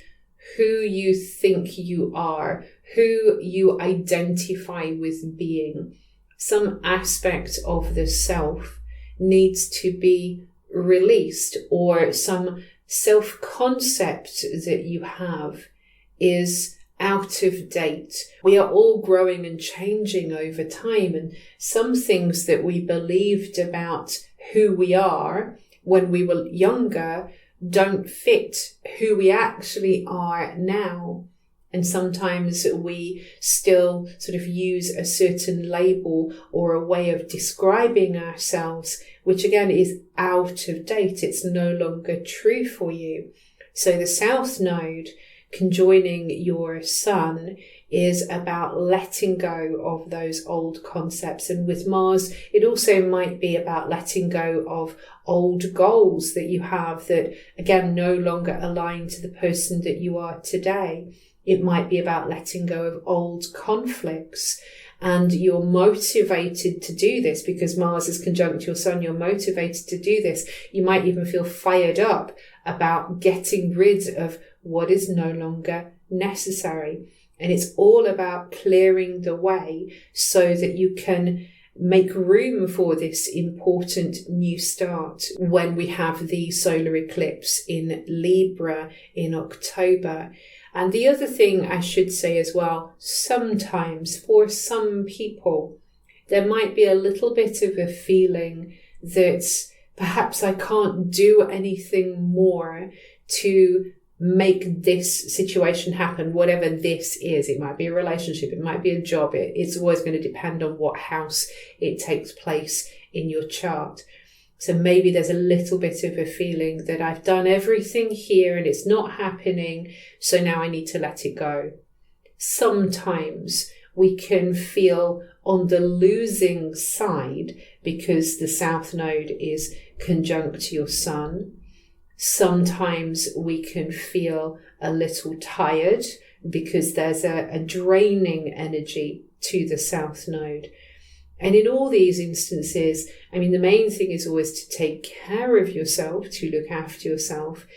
who you think you are, who you identify with being. Some aspect of the self needs to be released, or some self-concept that you have is out of date. We are all growing and changing over time, and some things that we believed about who we are when we were younger don't fit who we actually are now. And sometimes we still sort of use a certain label or a way of describing ourselves, which again is out of date. It's no longer true for you. So the South Node conjoining your Sun is about letting go of those old concepts. And with Mars, it also might be about letting go of old goals that you have that, again, no longer align to the person that you are today. It might be about letting go of old conflicts. And you're motivated to do this because Mars is conjunct your Sun. You're motivated to do this. You might even feel fired up about getting rid of what is no longer necessary. And it's all about clearing the way so that you can make room for this important new start when we have the solar eclipse in Libra in October. And the other thing I should say as well, sometimes for some people, there might be a little bit of a feeling that perhaps I can't do anything more to make this situation happen, whatever this is. It might be a relationship, it might be a job. It's always going to depend on what house it takes place in your chart. So maybe there's a little bit of a feeling that I've done everything here and it's not happening, so now I need to let it go. sometimes we can feel on the losing side because the South Node is conjunct your Sun. Sometimes we can feel a little tired because there's a draining energy to the South Node. And in all these instances, I mean, the main thing is always to take care of yourself, to look after yourself.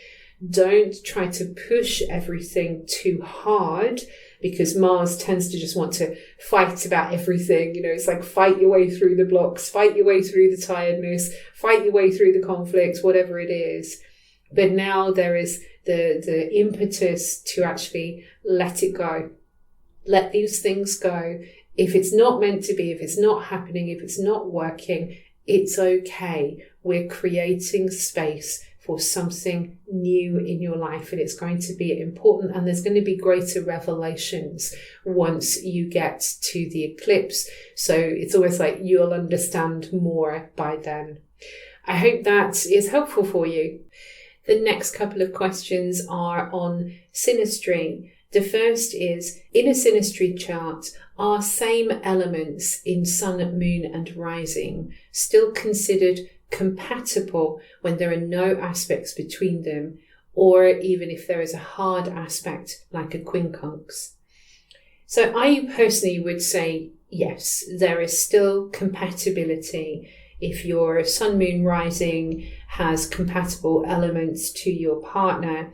Don't try to push everything too hard, because Mars tends to just want to fight about everything. You know, it's like fight your way through the blocks, fight your way through the tiredness, fight your way through the conflicts, whatever it is. But now there is the impetus to actually let it go. Let these things go. If it's not meant to be, if it's not happening, if it's not working, it's okay. We're creating space for something new in your life, and it's going to be important, and there's going to be greater revelations once you get to the eclipse. So it's almost like you'll understand more by then. I hope that is helpful for you. The next couple of questions are on synastry. The first is, in a synastry chart, are same elements in sun, moon and rising still considered compatible when there are no aspects between them, or even if there is a hard aspect like a quincunx? So I personally would say yes, there is still compatibility. If your sun, moon, rising has compatible elements to your partner,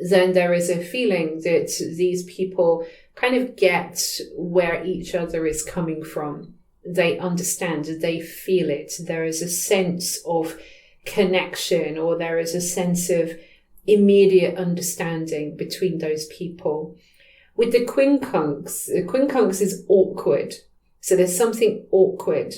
then there is a feeling that these people kind of get where each other is coming from. They understand, they feel it. There is a sense of connection, or there is a sense of immediate understanding between those people. With the quincunx is awkward. So there's something awkward.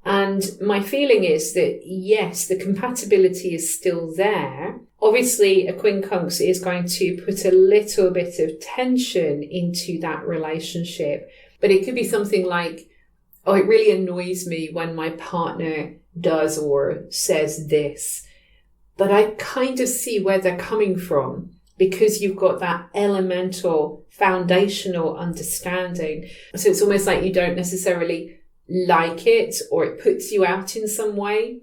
And my feeling is that, yes, the compatibility is still there. Obviously, a quincunx is going to put a little bit of tension into that relationship. But it could be something like, oh, it really annoys me when my partner does or says this. But I kind of see where they're coming from, because you've got that elemental, foundational understanding. So it's almost like you don't necessarily like it, or it puts you out in some way,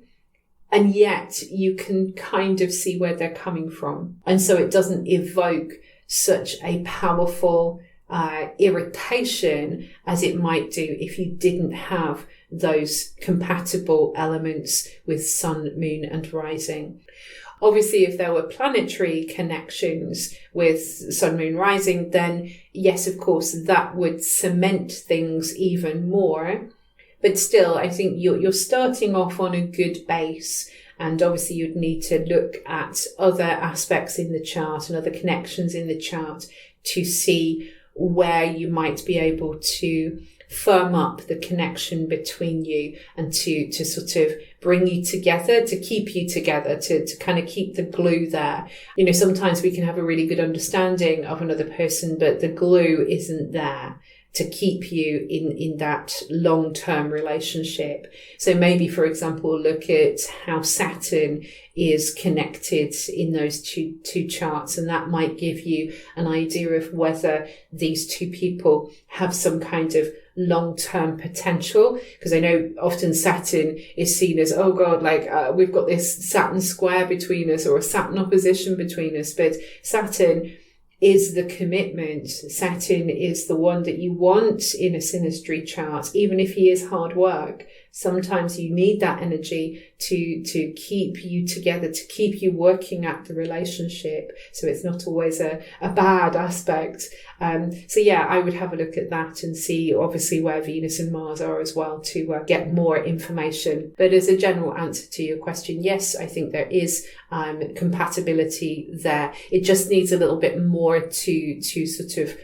and yet you can kind of see where they're coming from. And so it doesn't evoke such a powerful irritation as it might do if you didn't have those compatible elements with sun, moon and rising. Obviously, if there were planetary connections with sun, moon, rising, then yes, of course, that would cement things even more. But still, I think you're starting off on a good base. And obviously, you'd need to look at other aspects in the chart and other connections in the chart to see where you might be able to firm up the connection between you, and to sort of bring you together, to keep you together, to kind of keep the glue there. You know, sometimes we can have a really good understanding of another person, but the glue isn't there to keep you in that long-term relationship. So maybe, for example, look at how Saturn is connected in those two charts, and that might give you an idea of whether these two people have some kind of long-term potential. Because I know often Saturn is seen as, oh God, like we've got this Saturn square between us, or a Saturn opposition between us, but Saturn is the commitment. Saturn is the one that you want in a synastry chart, even if he is hard work. Sometimes you need that energy to keep you together, to keep you working at the relationship. So it's not always a bad aspect. So yeah, I would have a look at that and see obviously where Venus and Mars are as well, to get more information. But as a general answer to your question, yes, I think there is compatibility there. It just needs a little bit more to sort of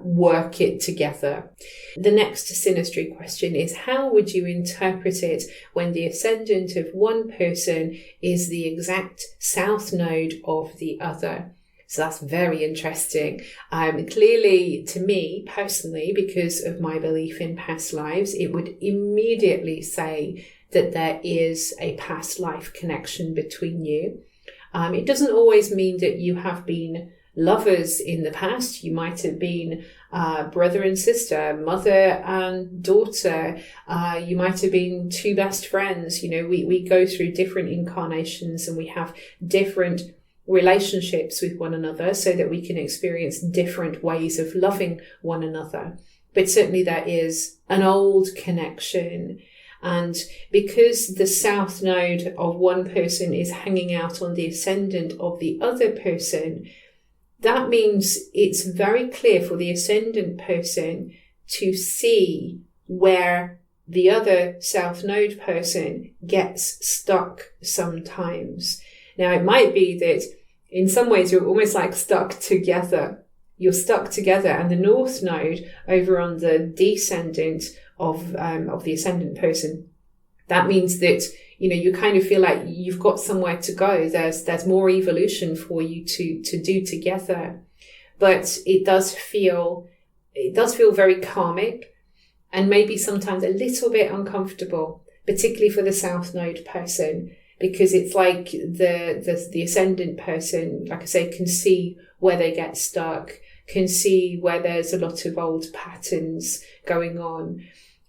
work it together. The next synastry question is, how would you interpret it when the ascendant of one person is the exact south node of the other? So that's very interesting. Clearly, to me personally, because of my belief in past lives, it would immediately say that there is a past life connection between you. It doesn't always mean that you have been lovers in the past. You might have been brother and sister, mother and daughter. You might have been two best friends. We go through different incarnations and we have different relationships with one another so that we can experience different ways of loving one another. But certainly there is an old connection. And because the south node of one person is hanging out on the ascendant of the other person, that means it's very clear for the ascendant person to see where the other south node person gets stuck sometimes. Now, it might be that in some ways you're almost like stuck together. You're stuck together, and the north node over on the descendant of the ascendant person, that means that you kind of feel like you've got somewhere to go. There's more evolution for you to do together, but it does feel very karmic and maybe sometimes a little bit uncomfortable, particularly for the south node person, because it's like the ascendant person, like I say, can see where they get stuck, can see where there's a lot of old patterns going on.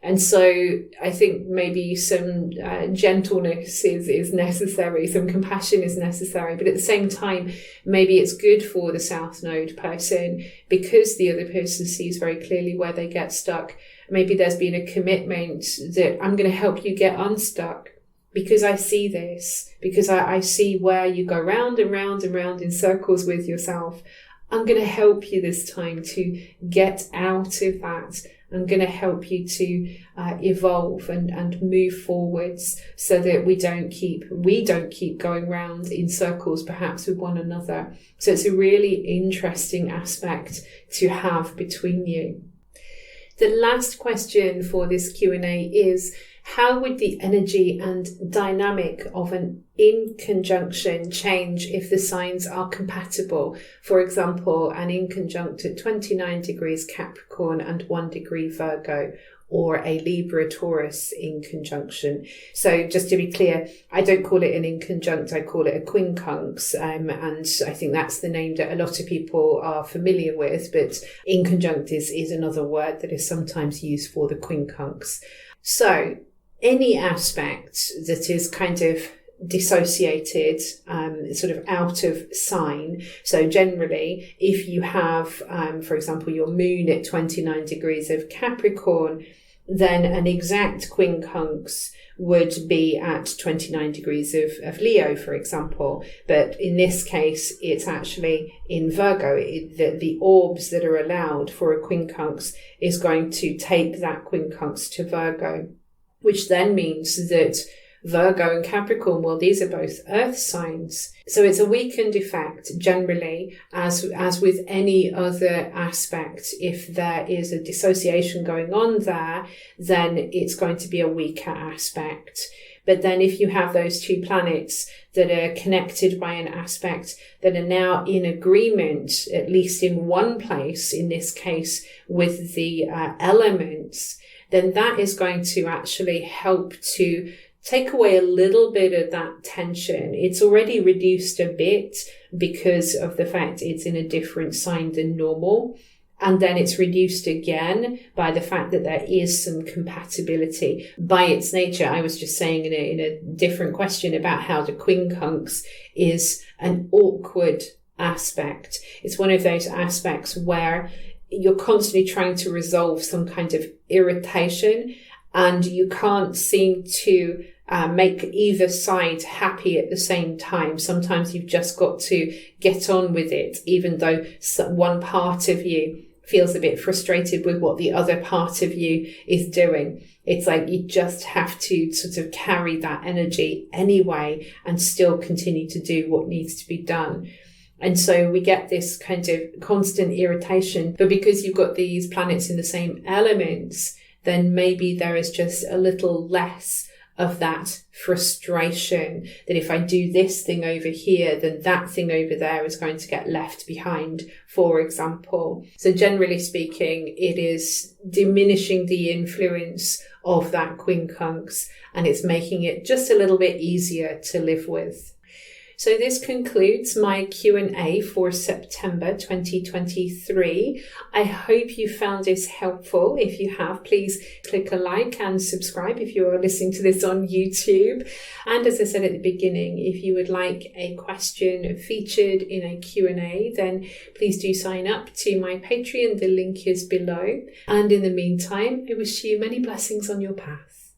And so I think maybe some gentleness is necessary, some compassion is necessary, but at the same time, maybe it's good for the south node person because the other person sees very clearly where they get stuck. Maybe there's been a commitment that I'm going to help you get unstuck because I see this, because I see where you go round and round and round in circles with yourself. I'm going to help you this time to get out of that. I'm going to help you to evolve and move forwards so that we don't keep going round in circles perhaps with one another. So it's a really interesting aspect to have between you. The last question for this Q&A is, how would the energy and dynamic of an in conjunction change if the signs are compatible? For example, an in conjunct at 29 degrees Capricorn and 1 degree Virgo, or a Libra Taurus in conjunction. So just to be clear, I don't call it an in conjunct, I call it a quincunx. And I think that's the name that a lot of people are familiar with, but in conjunct is another word that is sometimes used for the quincunx. So any aspect that is kind of dissociated, sort of out of sign. So generally, if you have, for example, your moon at 29 degrees of Capricorn, then an exact quincunx would be at 29 degrees of Leo, for example. But in this case, it's actually in Virgo. The orbs that are allowed for a quincunx is going to take that quincunx to Virgo, which then means that Virgo and Capricorn, well, these are both earth signs. So it's a weakened effect generally, as with any other aspect. If there is a dissociation going on there, then it's going to be a weaker aspect. But then if you have those two planets that are connected by an aspect that are now in agreement, at least in one place, in this case with the elements, then that is going to actually help to take away a little bit of that tension. It's already reduced a bit because of the fact it's in a different sign than normal. And then it's reduced again by the fact that there is some compatibility. By its nature, I was just saying in a different question about how the quincunx is an awkward aspect. It's one of those aspects where you're constantly trying to resolve some kind of irritation and you can't seem to make either side happy at the same time. Sometimes you've just got to get on with it, even though one part of you feels a bit frustrated with what the other part of you is doing. It's like you just have to sort of carry that energy anyway and still continue to do what needs to be done. And so we get this kind of constant irritation. But because you've got these planets in the same elements, then maybe there is just a little less of that frustration that if I do this thing over here, then that thing over there is going to get left behind, for example. So generally speaking, it is diminishing the influence of that quincunx and it's making it just a little bit easier to live with. So this concludes my Q&A for September 2023. I hope you found this helpful. If you have, please click a like and subscribe if you are listening to this on YouTube. And as I said at the beginning, if you would like a question featured in a Q&A, then please do sign up to my Patreon. The link is below. And in the meantime, I wish you many blessings on your path.